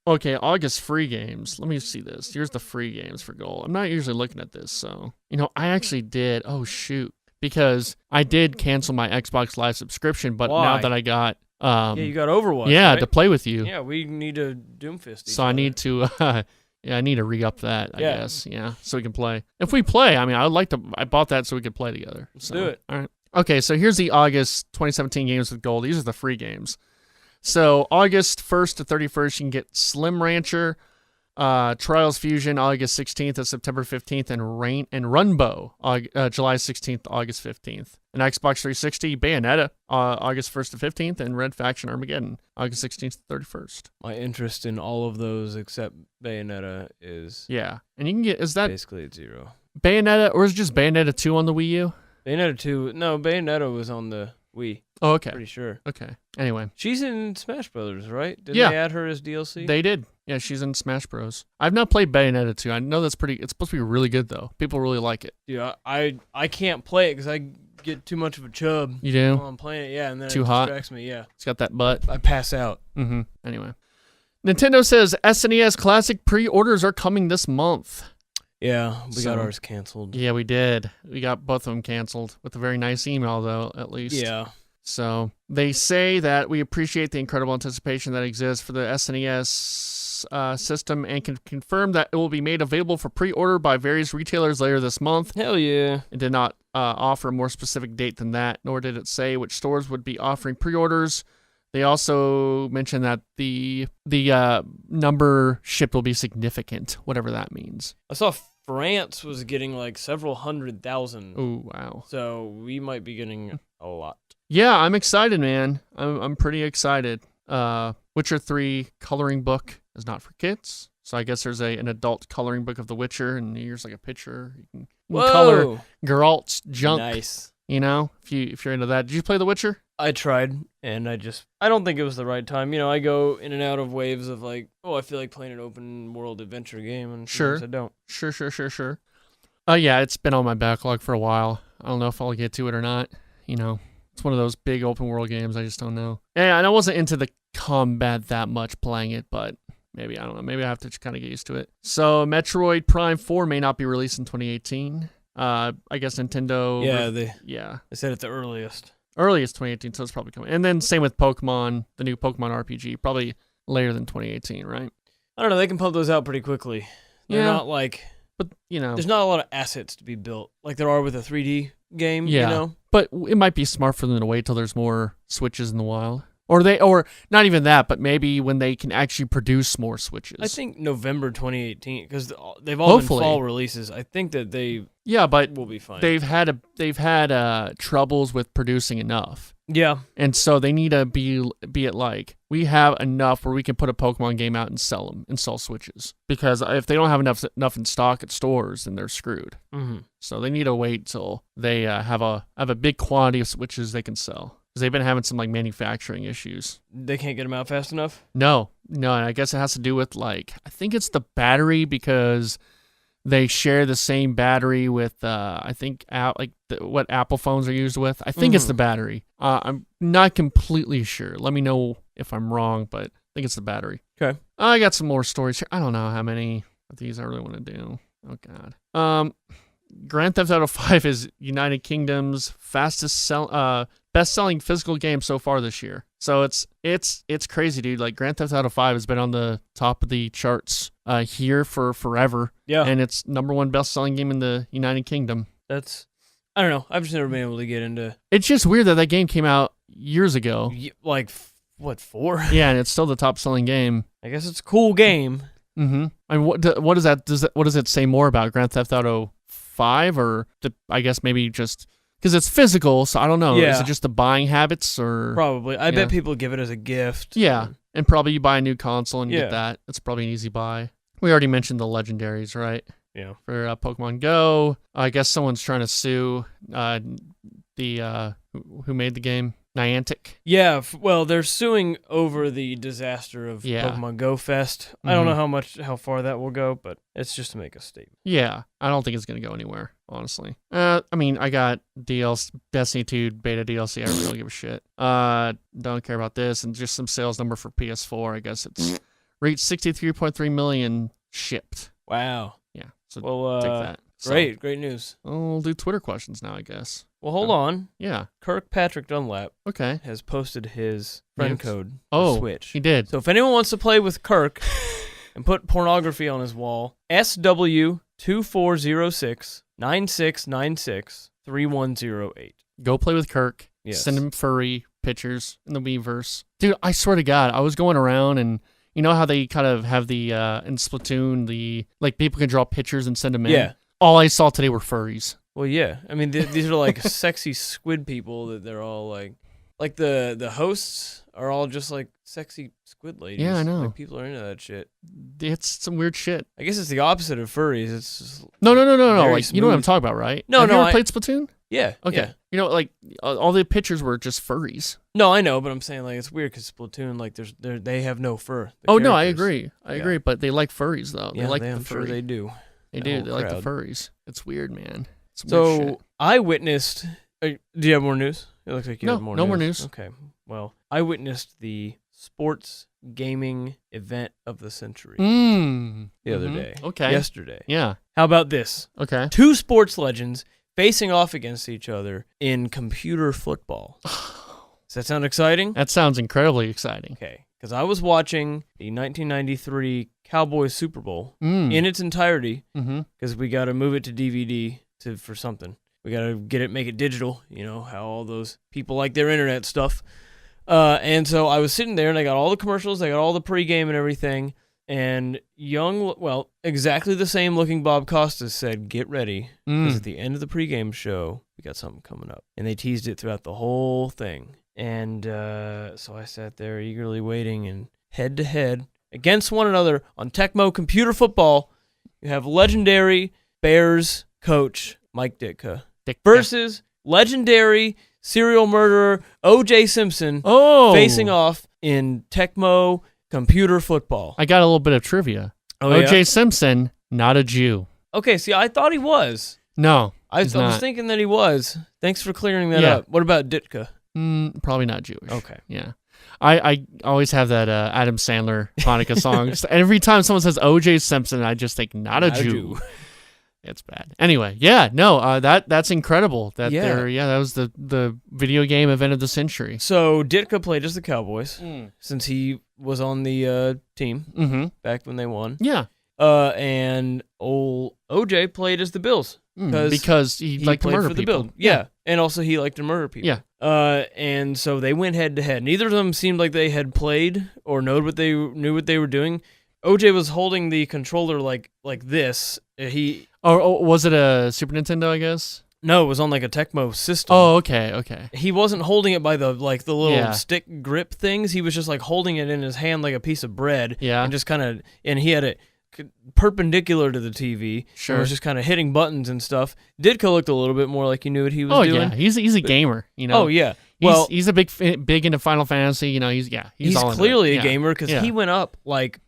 Okay, August free games. Let me see this. Here's the free games for gold. I'm not usually looking at this, so... I actually did... Oh, shoot. Because I did cancel my Xbox Live subscription, but Why? now that I got... you got Overwatch, yeah, right? to play with you. Yeah, we need to Doomfist each So I other. need to... I need to re-up that, I Yeah. guess. Yeah, so we can play. If we play, I mean, I would like to... I bought that so we could play together. Let's do it. All right. Okay, so here's the August 2017 games with gold. These are the free games. So August 1st to 31st, you can get Slim Rancher, Trials Fusion, August 16th to September 15th, and Runbow, July 16th to August 15th. And Xbox 360, Bayonetta, August 1st to 15th, and Red Faction Armageddon, August 16th to 31st. My interest in all of those except Bayonetta is Yeah, and you can get, is that basically at 0. Bayonetta, or is it just Bayonetta 2 on the Wii U? Bayonetta 2, no, Bayonetta was on the Wii. Oh, okay. Pretty sure. Okay. Anyway. She's in Smash Brothers, right? Did Yeah. they add her as DLC? They did. Yeah, she's in Smash Bros. I've not played Bayonetta 2. I know it's supposed to be really good, though. People really like it. Yeah, I can't play it because I get too much of a chub You do? while I'm playing it. Yeah, and then Too it hot? distracts me. Yeah, It's got that butt. I pass out. Mm-hmm. Anyway. Nintendo says SNES Classic pre-orders are coming this month. Yeah, we got So- ours canceled. Yeah, we did. We got both of them canceled with a very nice email, though, at least. Yeah. So they say that we appreciate the incredible anticipation that exists for the SNES system and can confirm that it will be made available for pre-order by various retailers later this month. Hell yeah. It did not offer a more specific date than that, nor did it say which stores would be offering pre-orders. They also mentioned that the number shipped will be significant, whatever that means. I saw France was getting like several 100,000. Oh, wow. So we might be getting a lot. Yeah, I'm excited, man. I'm pretty excited. Witcher 3 coloring book is not for kids. So I guess there's an adult coloring book of The Witcher, and here's like a picture. You can color Whoa. Geralt's junk. Nice. If you're into that. Did you play The Witcher? I tried, and I don't think it was the right time. I go in and out of waves of like, oh, I feel like playing an open world adventure game, and Sure. sometimes I don't. Sure. Yeah, it's been on my backlog for a while. I don't know if I'll get to it or not. It's one of those big open world games. I just don't know. And I wasn't into the combat that much playing it, but maybe, I don't know. Maybe I have to kind of get used to it. So Metroid Prime 4 may not be released in 2018. I guess Nintendo. They said at the earliest. Earliest 2018, so it's probably coming. And then same with Pokemon, the new Pokemon RPG, probably later than 2018, right? I don't know. They can pump those out pretty quickly. They're not like, but there's not a lot of assets to be built like there are with a 3D game. Yeah, but it might be smart for them to wait till there's more Switches in the wild. Or not even that, but maybe when they can actually produce more Switches. I think November 2018, because they've all been fall releases. I think that they will be fine. They've had troubles with producing enough. Yeah, and so they need to be it like we have enough where we can put a Pokemon game out and sell them and sell Switches. Because if they don't have enough in stock at stores, then they're screwed. Mm-hmm. So they need to wait till they have a big quantity of Switches they can sell. Because they've been having some like manufacturing issues. They can't get them out fast enough? No, and I guess it has to do with I think it's the battery, because they share the same battery with I think what Apple phones are used with. I think it's the battery. I'm not completely sure. Let me know if I'm wrong, but I think it's the battery. Okay. I got some more stories here. I don't know how many of these I really want to do. Oh God. Grand Theft Auto 5 is United Kingdom's best-selling physical game so far this year. So it's crazy, dude. Like Grand Theft Auto 5 has been on the top of the charts here for forever. Yeah. And it's #1 best-selling game in the United Kingdom. I don't know. I've just never been able to get into. It's just weird that game came out years ago. Like what, 4? Yeah, and it's still the top-selling game. I guess it's a cool game. Mm-hmm. I mean, what does that? What does it say more about Grand Theft Auto 5, or I guess maybe just because it's physical, so I don't know. Yeah. Is it just the buying habits, or probably? I bet people give it as a gift. Yeah, and probably you buy a new console and get that. It's probably an easy buy. We already mentioned the legendaries, right? Yeah. For Pokemon Go, I guess someone's trying to sue the who made the game, Niantic. Yeah, well, they're suing over the disaster of Pokemon Go Fest. I don't know how far that will go, but it's just to make a statement. Yeah, I don't think it's going to go anywhere, honestly. I mean, I got Destiny 2 beta DLC. I really don't give a shit. Don't care about this. And just some sales number for PS4. I guess it's reached 63.3 million shipped. Wow. Yeah, so take that. So, great news. We'll do Twitter questions now, I guess. Well, hold on. Yeah. Kirkpatrick Dunlap has posted his friend code for Switch. He did. So if anyone wants to play with Kirk and put pornography on his wall, SW2406-9696-3108. Go play with Kirk. Yes. Send him furry pictures in the Weverse. Dude, I swear to God, I was going around and you know how they kind of have the, in Splatoon, people can draw pictures and send them in? Yeah. All I saw today were furries. Well, yeah. I mean, these are like sexy squid people that they're all like the hosts are all just like sexy squid ladies. Yeah, I know. Like, people are into that shit. It's some weird shit. I guess it's the opposite of furries. It's just no. Like, smooth. you know what I'm talking about, right? No, Have no. you ever played Splatoon? Yeah. Okay. Yeah. You know, like all the pictures were just furries. No, I know, but I'm saying like it's weird because Splatoon, like they have no fur. No, I agree. I agree, but they like furries though. Yeah, they like they the fur. They do. They do. They like the furries. It's weird, man. It's weird so shit. I witnessed. Do you have more news? It looks like you have more news. No more news. Okay. Well, I witnessed the sports gaming event of the century the other day. Okay. Yesterday. Yeah. How about this? Okay. 2 sports legends facing off against each other in computer football. Does that sound exciting? That sounds incredibly exciting. Okay. Because I was watching the 1993 Cowboys Super Bowl in its entirety because we got to move it to DVD for something. We got to make it digital, you know, how all those people like their internet stuff. And so I was sitting there and I got all the commercials, I got all the pregame and everything. And exactly the same looking Bob Costas said, get ready. Because at the end of the pregame show, we got something coming up. And they teased it throughout the whole thing. And so I sat there eagerly waiting, and head to head against one another on Tecmo Computer Football, you have legendary Bears coach Mike Ditka versus legendary serial murderer O.J. Simpson facing off in Tecmo Computer Football. I got a little bit of trivia. O.J. Simpson, not a Jew. Okay, see, I thought he was. No, I was thinking that he was. Thanks for clearing that up. What about Ditka? Probably not Jewish. Okay. Yeah. I always have that Adam Sandler Hanukkah song. Every time someone says O.J. Simpson, I just think, not a Jew. It's bad. Anyway, that's incredible. That was the video game event of the century. So Ditka played as the Cowboys since he was on the team back when they won. Yeah. And old OJ played as the Bills because he liked to murder for people. The Bills. Yeah, and also he liked to murder people. Yeah. And so they went head to head. Neither of them seemed like they had played or knew what they were doing. OJ was holding the controller like this. Or was it a Super Nintendo, I guess? No, it was on like a Tecmo system. Oh, okay. He wasn't holding it by the little stick grip things. He was just like holding it in his hand like a piece of bread. Yeah. And just kind of, and he had it perpendicular to the TV. Sure. And was just kind of hitting buttons and stuff. Ditka looked a little bit more like he knew what he was doing. Oh yeah, he's a gamer. You know. Oh yeah. He's a big into Final Fantasy. You know, he's all clearly into it. a gamer because he went up like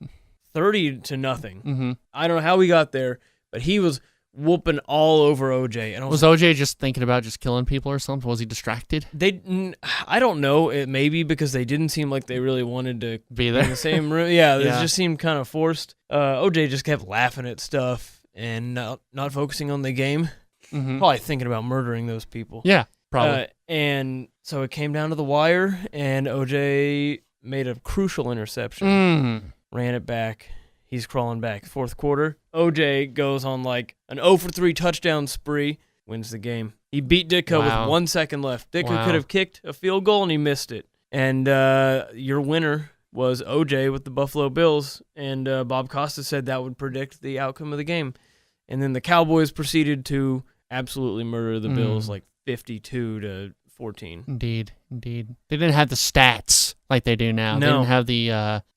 30-0. Mm-hmm. I don't know how he got there, but he was whooping all over OJ. And was OJ just thinking about just killing people or something? Was he distracted? I don't know. It maybe because they didn't seem like they really wanted to be there in the same room. Yeah, it just seemed kind of forced. OJ just kept laughing at stuff and not focusing on the game. Mm-hmm. Probably thinking about murdering those people. Yeah, probably. And so it came down to the wire, and OJ made a crucial interception. Ran it back. He's crawling back. Fourth quarter, OJ goes on like an 0-for-3 touchdown spree, wins the game. He beat Ditka with 1 second left. Ditka could have kicked a field goal, and he missed it. And your winner was OJ with the Buffalo Bills, and Bob Costa said that would predict the outcome of the game. And then the Cowboys proceeded to absolutely murder the Bills like 52-14. Indeed. They didn't have the stats like they do now. No. They didn't have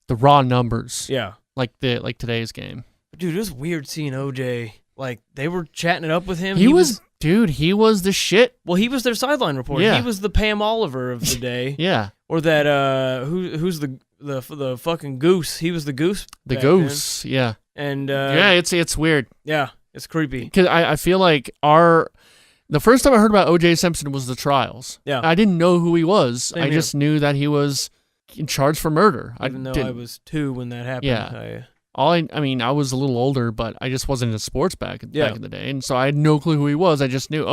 the raw numbers. Yeah. Like today's game. Dude, it was weird seeing OJ. Like, they were chatting it up with him. He was the shit. Well, he was their sideline reporter. Yeah. He was the Pam Oliver of the day. Yeah. Or that, who's the fucking goose? He was the goose. The goose, then. Yeah. And, it's weird. Yeah, it's creepy. Because I feel like the first time I heard about O.J. Simpson was the trials. Yeah. I didn't know who he was. Same I just knew that he was in charge for murder. Even though I was 2 when that happened. Yeah. I was a little older, but I just wasn't into sports back in the day. And so I had no clue who he was. I just knew,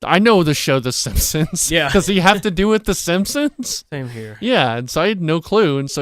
I know the show The Simpsons. Yeah. Does he have to do with The Simpsons? Same here. Yeah. And so I had no clue. And so,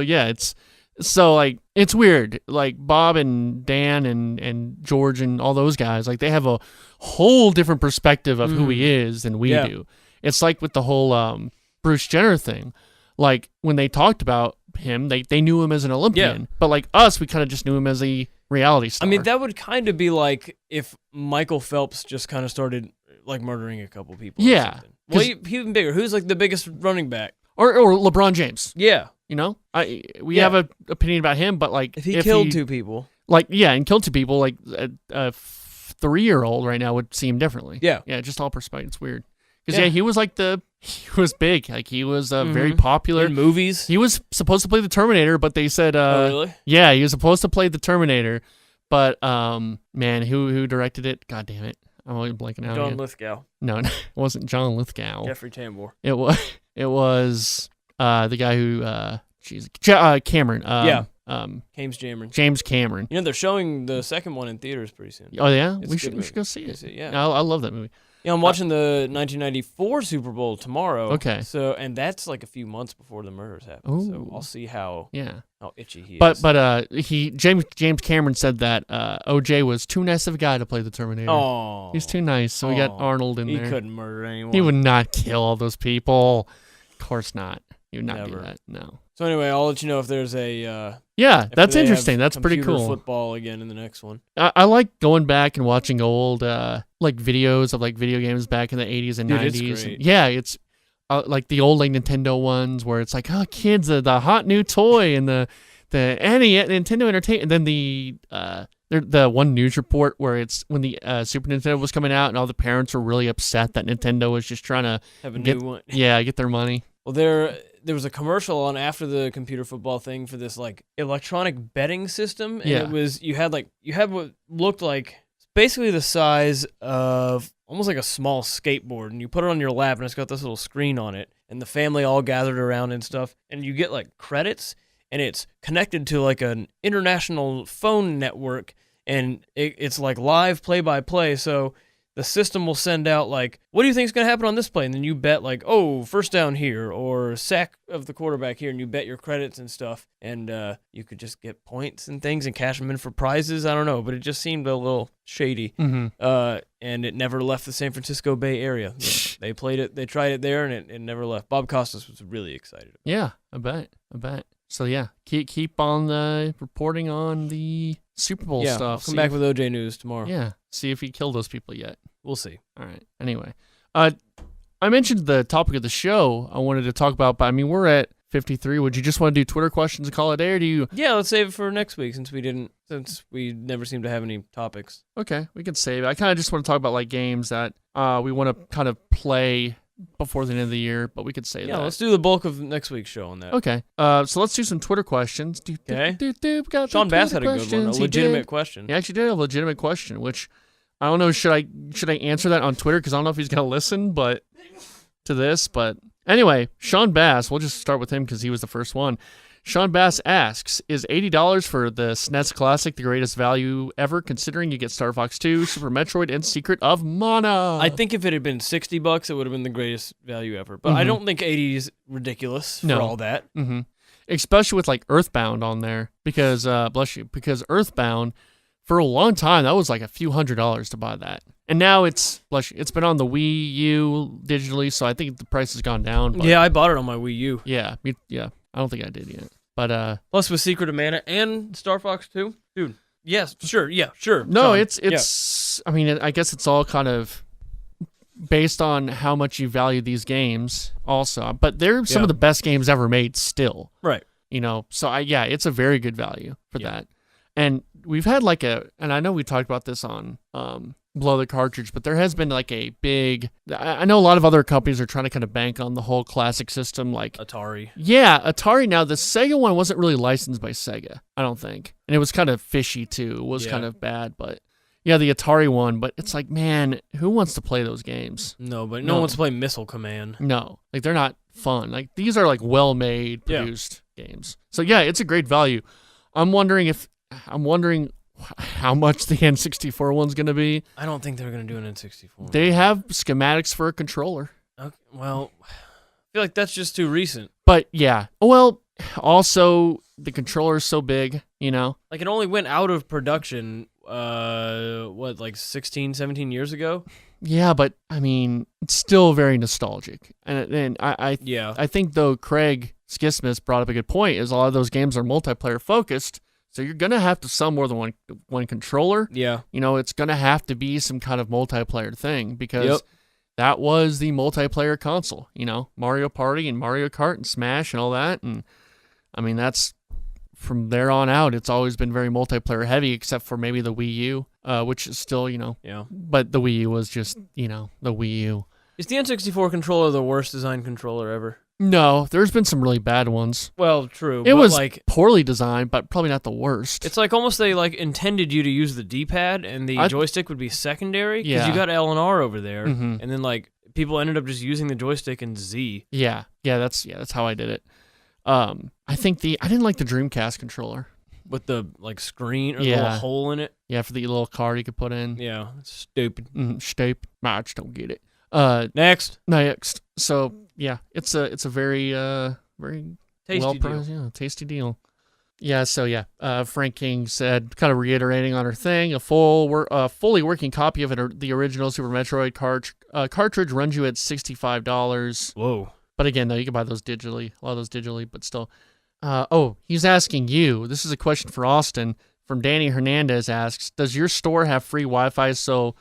it's weird. Like Bob and Dan and George and all those guys, like they have a whole different perspective of who he is than we do. It's like with the whole Bruce Jenner thing. Like when they talked about him, they knew him as an Olympian, but like us, we kind of just knew him as a reality star. I mean, that would kind of be like if Michael Phelps just kind of started like murdering a couple people. Yeah. Or something. Well, even bigger. Who's like the biggest running back? Or LeBron James. Yeah. You know, we have an opinion about him, but like if he killed 2 people, and killed 2 people, like a 3-year-old right now would see him differently. Yeah. Yeah. Just all perspective. It's weird. Because he was he was big. Like he was very popular in movies. He was supposed to play the Terminator, but they said, really? Yeah, he was supposed to play the Terminator, but man, who directed it? God damn it, I'm always blanking out. John Lithgow. No, it wasn't John Lithgow. Jeffrey Tambor. It was the guy who Cameron. James Cameron. You know they're showing the second one in theaters pretty soon. Oh yeah, we should go see it. Yeah, I love that movie. Yeah, I'm watching the 1994 Super Bowl tomorrow. Okay. So, and that's like a few months before the murders happen. Ooh. So I'll see how itchy he is. But James Cameron said that OJ was too nice of a guy to play the Terminator. Oh, he's too nice. So we got Arnold in there. He couldn't murder anyone. He would not kill all those people. Of course not. He would not do that. No. So anyway, I'll let you know if there's a that's interesting. That's pretty cool. Football again in the next one. I like going back and watching old like videos of like video games back in the 80s and 90s. It's great. It's like the old like Nintendo ones where it's like, oh kids, the hot new toy and the Nintendo Entertainment, and then the one news report where it's when the Super Nintendo was coming out and all the parents were really upset that Nintendo was just trying to have a new one. Yeah, get their money. Well, there was a commercial on after the computer football thing for this like electronic betting system, and it was you had what looked like basically the size of almost like a small skateboard, and you put it on your lap, and it's got this little screen on it, and the family all gathered around and stuff, and you get like credits, and it's connected to like an international phone network, and it's like live play-by-play, so the system will send out like, what do you think is going to happen on this play? And then you bet like, oh, first down here or sack of the quarterback here, and you bet your credits and stuff. And you could just get points and things and cash them in for prizes. I don't know, but it just seemed a little shady. And it never left the San Francisco Bay Area. They played it, they tried it there, and it never left. Bob Costas was really excited. Yeah, I bet. So yeah, keep on reporting on the Super Bowl stuff. I'll come back with OJ news tomorrow. Yeah, see if he killed those people yet. We'll see. All right. Anyway, I mentioned the topic of the show I wanted to talk about, but I mean, we're at 53. Would you just want to do Twitter questions and call it a day, or do you? Yeah, let's save it for next week since we never seem to have any topics. Okay, we can save it. I kind of just want to talk about like games that we want to kind of play before the end of the year, but we could say that. Yeah, let's do the bulk of next week's show on that. Okay. So let's do some Twitter questions. Okay. Got Sean Bass had a good one, questions. a legitimate question. He actually did a legitimate question, which I don't know. Should I answer that on Twitter? Because I don't know if he's gonna listen, but to this. But anyway, Sean Bass. We'll just start with him because he was the first one. Sean Bass asks, is $80 for the SNES Classic the greatest value ever, considering you get Star Fox 2, Super Metroid, and Secret of Mana? I think if it had been $60, it would have been the greatest value ever. But I don't think 80 is ridiculous for all that. Especially with like Earthbound on there, because because Earthbound, for a long time, that was like a few $100s to buy that. And now it's been on the Wii U digitally, so I think the price has gone down. But yeah, I bought it on my Wii U. Yeah. I don't think I did yet. But plus with Secret of Mana and Star Fox 2, dude. Yes, sure. Yeah, sure. No, Sean. it's. I mean, I guess it's all kind of based on how much you value these games, also. But they're some of the best games ever made, still. Right. So it's a very good value for that. And we've had and I know we talked about this on Blow the Cartridge, but there has been like a big, I know a lot of other companies are trying to kind of bank on the whole classic system, like Atari. Yeah, Atari. Now, the Sega one wasn't really licensed by Sega, I don't think. And it was kind of fishy, too. It was kind of bad, but yeah, the Atari one. But it's like, man, who wants to play those games? No, but no one wants to play Missile Command. No, like they're not fun. Like these are like well-made, produced games. So yeah, it's a great value. I'm wondering how much the N64 one's going to be. I don't think they're going to do an N64. They have schematics for a controller. Okay, well, I feel like that's just too recent. But yeah. Well, also, the controller is so big, Like, it only went out of production, 16, 17 years ago? Yeah, but, I mean, it's still very nostalgic. And I think, though, Craig Skismith brought up a good point, is a lot of those games are multiplayer-focused. So you're going to have to sell more than one controller. Yeah. It's going to have to be some kind of multiplayer thing because that was the multiplayer console, Mario Party and Mario Kart and Smash and all that. And I mean, that's from there on out, it's always been very multiplayer heavy, except for maybe the Wii U, which is still, but the Wii U was just, the Wii U. Is the N64 controller the worst designed controller ever? No, there's been some really bad ones. Well, true. It was poorly designed, but probably not the worst. It's like almost they intended you to use the D-pad and the joystick would be secondary because you got L and R over there, and then people ended up just using the joystick and Z. Yeah, that's how I did it. I didn't like the Dreamcast controller with the screen or the little hole in it. Yeah, for the little card you could put in. Yeah, it's stupid. Stupid. I just don't get it. Next. So yeah, it's a very tasty deal. Tasty deal. Yeah. So yeah, Frank King said, kind of reiterating on her thing, a fully working copy of the original Super Metroid cartridge runs you at $65. Whoa. But again, though, you can buy those digitally, a lot of those digitally, but still. He's asking you. This is a question for Austin from Danny Hernandez. Asks, does your store have free Wi-Fi? So.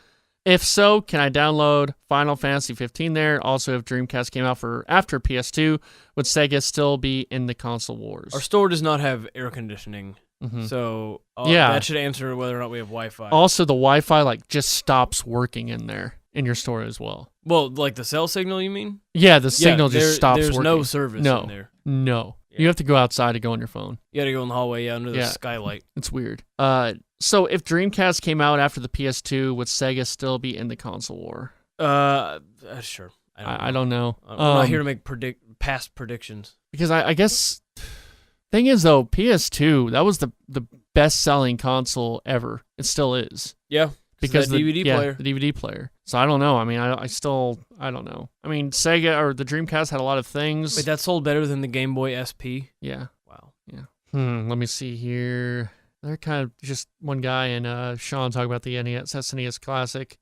If so, can I download Final Fantasy 15 there? Also, if Dreamcast came out after PS2, would Sega still be in the console wars? Our store does not have air conditioning, so that should answer whether or not we have Wi-Fi. Also, the Wi-Fi just stops working in your store as well. Well, like the cell signal, you mean? Yeah, the signal just stops working. There's no service in there. No. Yeah. You have to go outside to go on your phone. You got to go in the hallway, under the skylight. It's weird. So if Dreamcast came out after the PS2, would Sega still be in the console war? Sure. I don't know. I'm not here to make past predictions. Because I guess thing is though, PS2 that was the best selling console ever. It still is. Yeah. Because the DVD player. The DVD player. So I don't know. I mean, I don't know. I mean, Sega or the Dreamcast had a lot of things. Wait, that sold better than the Game Boy SP? Yeah. Wow. Yeah. Let me see here. They're kind of just one guy and Sean talking about the SNES Classic.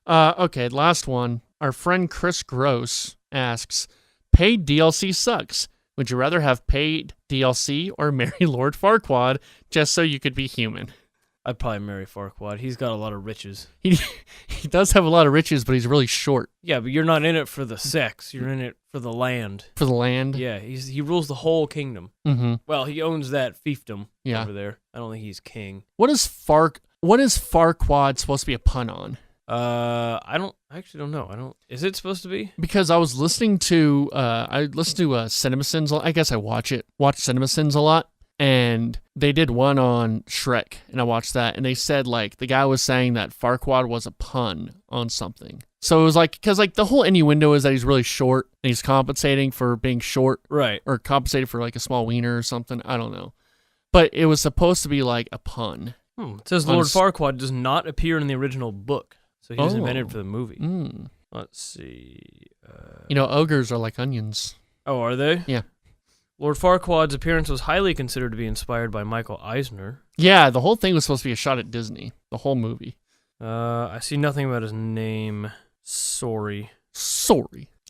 Okay, last one. Our friend Chris Gross asks, paid DLC sucks. Would you rather have paid DLC or marry Lord Farquaad just so you could be human? I'd probably marry Farquaad. He's got a lot of riches. He does have a lot of riches, but he's really short. Yeah, but you're not in it for the sex. You're in it for the land. For the land? Yeah, he rules the whole kingdom. Mm-hmm. Well, he owns that fiefdom over there. I don't think he's king. What is Farquaad supposed to be a pun on? I actually don't know. Is it supposed to be? Because I was listening to CinemaSins. I guess I watch CinemaSins a lot. And they did one on Shrek, and I watched that, and they said, like, the guy was saying that Farquaad was a pun on something. So it was like, because, like, the whole innuendo is that he's really short, and he's compensating for being short. Right. Or compensating for, like, a small wiener or something. I don't know. But it was supposed to be, like, a pun. It says Lord Farquaad does not appear in the original book, so he was invented for the movie. Let's see. Ogres are like onions. Oh, are they? Yeah. Lord Farquaad's appearance was highly considered to be inspired by Michael Eisner. Yeah, the whole thing was supposed to be a shot at Disney. The whole movie. I see nothing about his name. Sorry.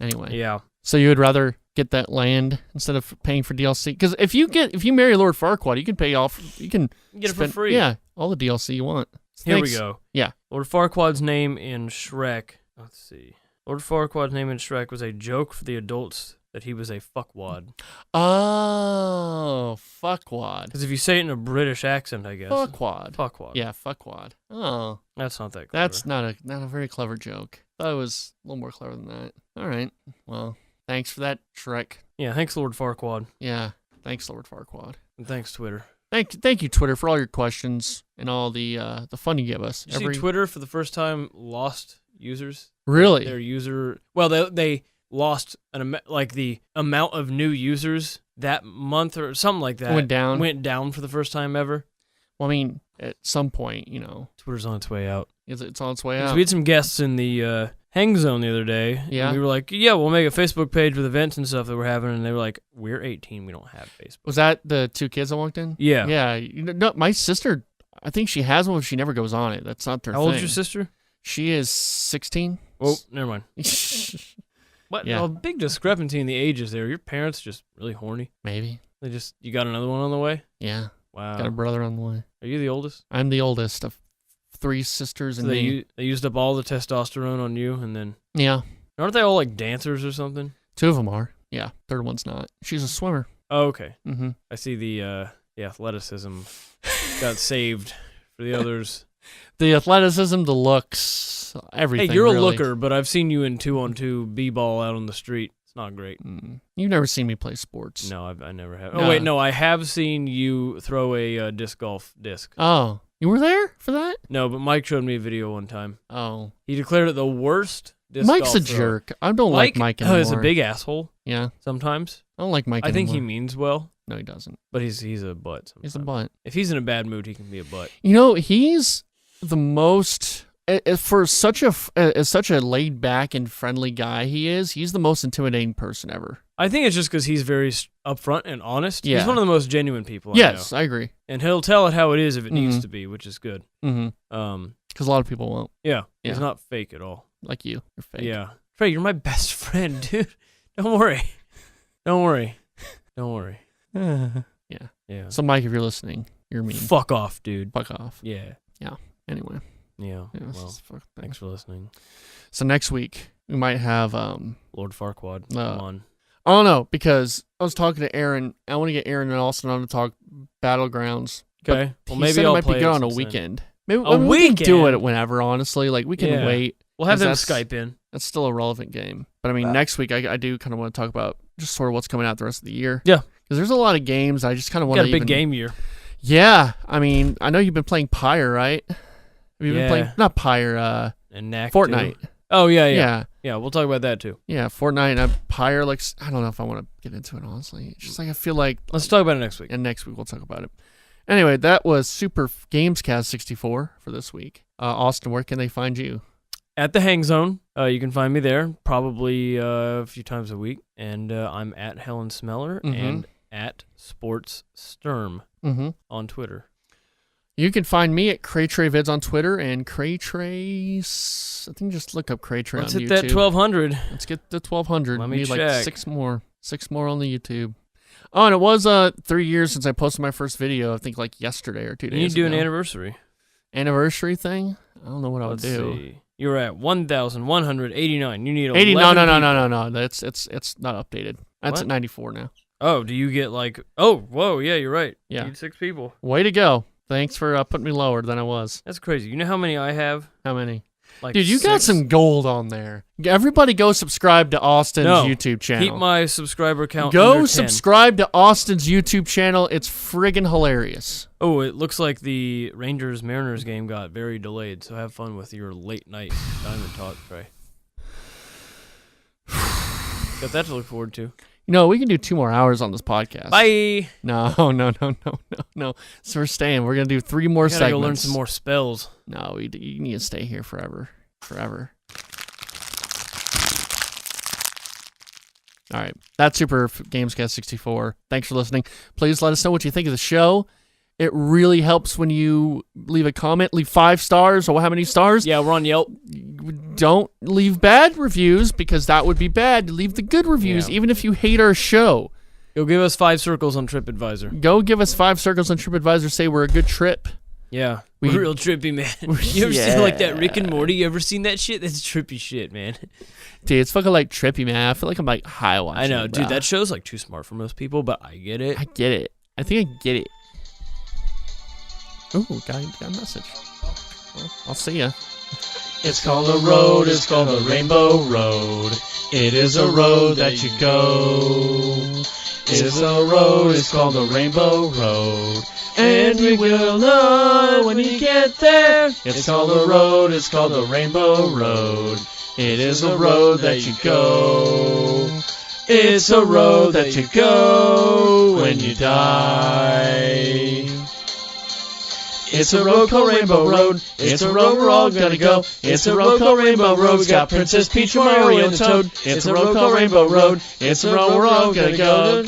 Anyway. Yeah. So you would rather get that land instead of paying for DLC? Because if you marry Lord Farquaad, you can pay off. You can get it for free. Yeah, all the DLC you want. Here we go. Yeah. Lord Farquaad's name in Shrek. Let's see. Lord Farquaad's name in Shrek was a joke for the adults that he was a fuckwad. Oh, fuckwad. Because if you say it in a British accent, I guess. Fuckwad. Yeah, fuckwad. Oh. That's not that clever. That's not a very clever joke. I thought it was a little more clever than that. All right. Well, thanks for that, Shrek. Yeah, thanks, Lord Farquaad. Yeah, thanks, Lord Farquaad. And thanks, Twitter. Thank you, Twitter, for all your questions and all the fun you give us. Did you see Twitter for the first time lost users? Really? Their user... Well, they lost the amount of new users that month or something like that. Went down for the first time ever. Well, I mean, at some point, Twitter's on its way out. It's on its way out. We had some guests in the Hang Zone the other day. Yeah. And we were like, yeah, we'll make a Facebook page with events and stuff that we're having. And they were like, we're 18. We don't have Facebook. Was that the two kids that walked in? Yeah. Yeah. No, my sister, I think she has one, but she never goes on it. That's not their thing. How old is your sister? She is 16. Oh, never mind. What? Yeah. A big discrepancy in the ages there. Your parents just really horny. Maybe. You got another one on the way? Yeah. Wow. Got a brother on the way. Are you the oldest? I'm the oldest of 3 sisters and me. They used up all the testosterone on you, and then... Yeah. Aren't they all like dancers or something? 2 of them are. Yeah. Third one's not. She's a swimmer. Oh, okay. Mm-hmm. I see the athleticism got saved for the others. The athleticism, the looks, everything. Hey, you're really. a looker, but I've seen you in 2-on-2 b-ball out on the street. It's not great. You've never seen me play sports. No, I never have. No. Oh, wait, no, I have seen you throw a disc golf disc. Oh, you were there for that? No, but Mike showed me a video one time. Oh. He declared it the worst disc Mike's golf a throw. jerk. I don't like Mike anymore. He's a big asshole. Yeah. Sometimes. I don't like Mike I anymore. think he means well. No, he doesn't. But he's a butt sometimes. He's a butt. If he's in a bad mood, he can be a butt. He's the most... For such a laid back and friendly guy he's the most intimidating person ever. I think it's just because he's very upfront and honest. Yeah. He's one of the most genuine people I Yes, know. I agree. And he'll tell it how it is if it needs to be, which is good. Mm-hmm. Because a lot of people won't. Yeah. He's not fake at all. Like you. You're fake. Yeah. Trey, you're my best friend, dude. Don't worry. Yeah. So, Mike, if you're listening, you're mean. Fuck off, dude. Fuck off. Yeah. Anyway. Yeah. Well, thanks for listening. So next week we might have Lord Farquaad. Come on. I don't know, because I was talking to Aaron. I want to get Aaron and Austin on to talk Battlegrounds. Okay. Well, maybe I'll it might play be good on a sometime. weekend. Maybe A we can do weekend? it whenever. Honestly, like we can wait. We'll have them That's- Skype in. That's still a relevant game. But I mean, next week I do kind of want to talk about just sort of what's coming out the rest of the year. Yeah. Because there's a lot of games I just kind of want Got to. a big game year. Yeah. I mean, I know you've been playing Pyre, right? Have you been playing not Pyre? And Knack Fortnite. too. Oh yeah. Yeah, we'll talk about that too. Yeah, Fortnite, Pyre, like, I don't know if I want to get into it, honestly. It's just like, I feel like... Let's talk about it next week. And next week we'll talk about it. Anyway, that was Super GamesCast 64 for this week. Austin, where can they find you? At the Hang Zone. You can find me there probably a few times a week. And I'm at Helen Smeller and at Sports Sturm on Twitter. You can find me at CrayTreyVids on Twitter and CrayTrey. I think just look up CrayTrey on YouTube. Let's hit that 1,200. Let's get the 1,200. Let me need check. like 6 more. 6 more on the YouTube. Oh, and it was 3 years since I posted my first video, I think like yesterday or 2 days ago. You need to do an anniversary. Anniversary thing? I don't know what Let's I'll do. See. You're at 1,189. You need 80. 11 No. That's it's not updated. That's at 94 now. Oh, do you get like... Oh, whoa, yeah, you're right. Yeah. You need 6 people. Way to go. Thanks for putting me lower than I was. That's crazy. You know how many I have? How many? Like Dude, you 6. got some gold on there. Everybody go subscribe to Austin's YouTube channel. Keep my subscriber count Go under 10. subscribe to Austin's YouTube channel. It's friggin' hilarious. Oh, it looks like the Rangers-Mariners game got very delayed, so have fun with your late night Diamond Talk, Trey. Got that to look forward to. You know, we can do 2 more hours on this podcast. Bye! No. So we're staying. We're going to do 3 more Gotta segments. go learn some more spells. No, you need to stay here forever. All right. That's Super GamesCast 64. Thanks for listening. Please let us know what you think of the show. It really helps when you leave a comment. Leave 5 stars or how many stars. Yeah, we're on Yelp. Don't leave bad reviews because that would be bad. Leave the good reviews, even if you hate our show. Go give us 5 circles on TripAdvisor. Go give us 5 circles on TripAdvisor. Say we're a good trip. Yeah, we're real trippy, man. You ever seen like that Rick and Morty? You ever seen that shit? That's trippy shit, man. Dude, it's fucking like trippy, man. I feel like I'm like high watching. I know, it, dude. bro. That show's like too smart for most people, but I get it. I get it. I think I get it. Ooh, got a message. Well, I'll see ya. It's called a road, it's called the Rainbow Road. It is a road that you go. It's a road, it's called the Rainbow Road. And we will know when you get there. It's called a road, it's called the Rainbow Road. It is a road that you go. It's a road that you go when you die. It's a road called Rainbow Road. It's a road we're all gonna go. It's a road called Rainbow Road. It's got Princess Peach, Mario, and Toad. It's a road called Rainbow Road. It's a road we're all gonna go.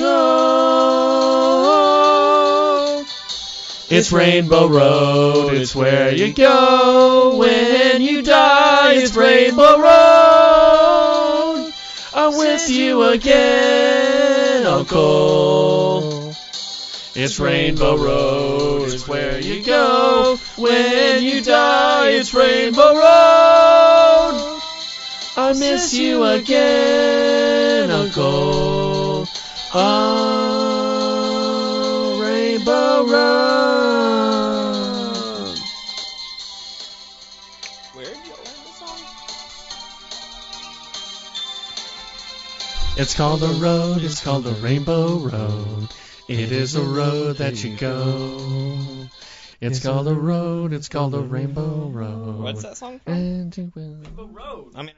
It's Rainbow Road. It's where you go when you die. It's Rainbow Road. I'm with you again, Uncle. It's Rainbow Road, it's where you go when you die. It's Rainbow Road. I miss you again, Uncle. Oh, Rainbow Road. Where did you learn the song? It's called the road, it's called the Rainbow Road. It is a road that you go. It's called a road, it's called a Rainbow Road. What's that song from? And you will. Rainbow Road. I mean.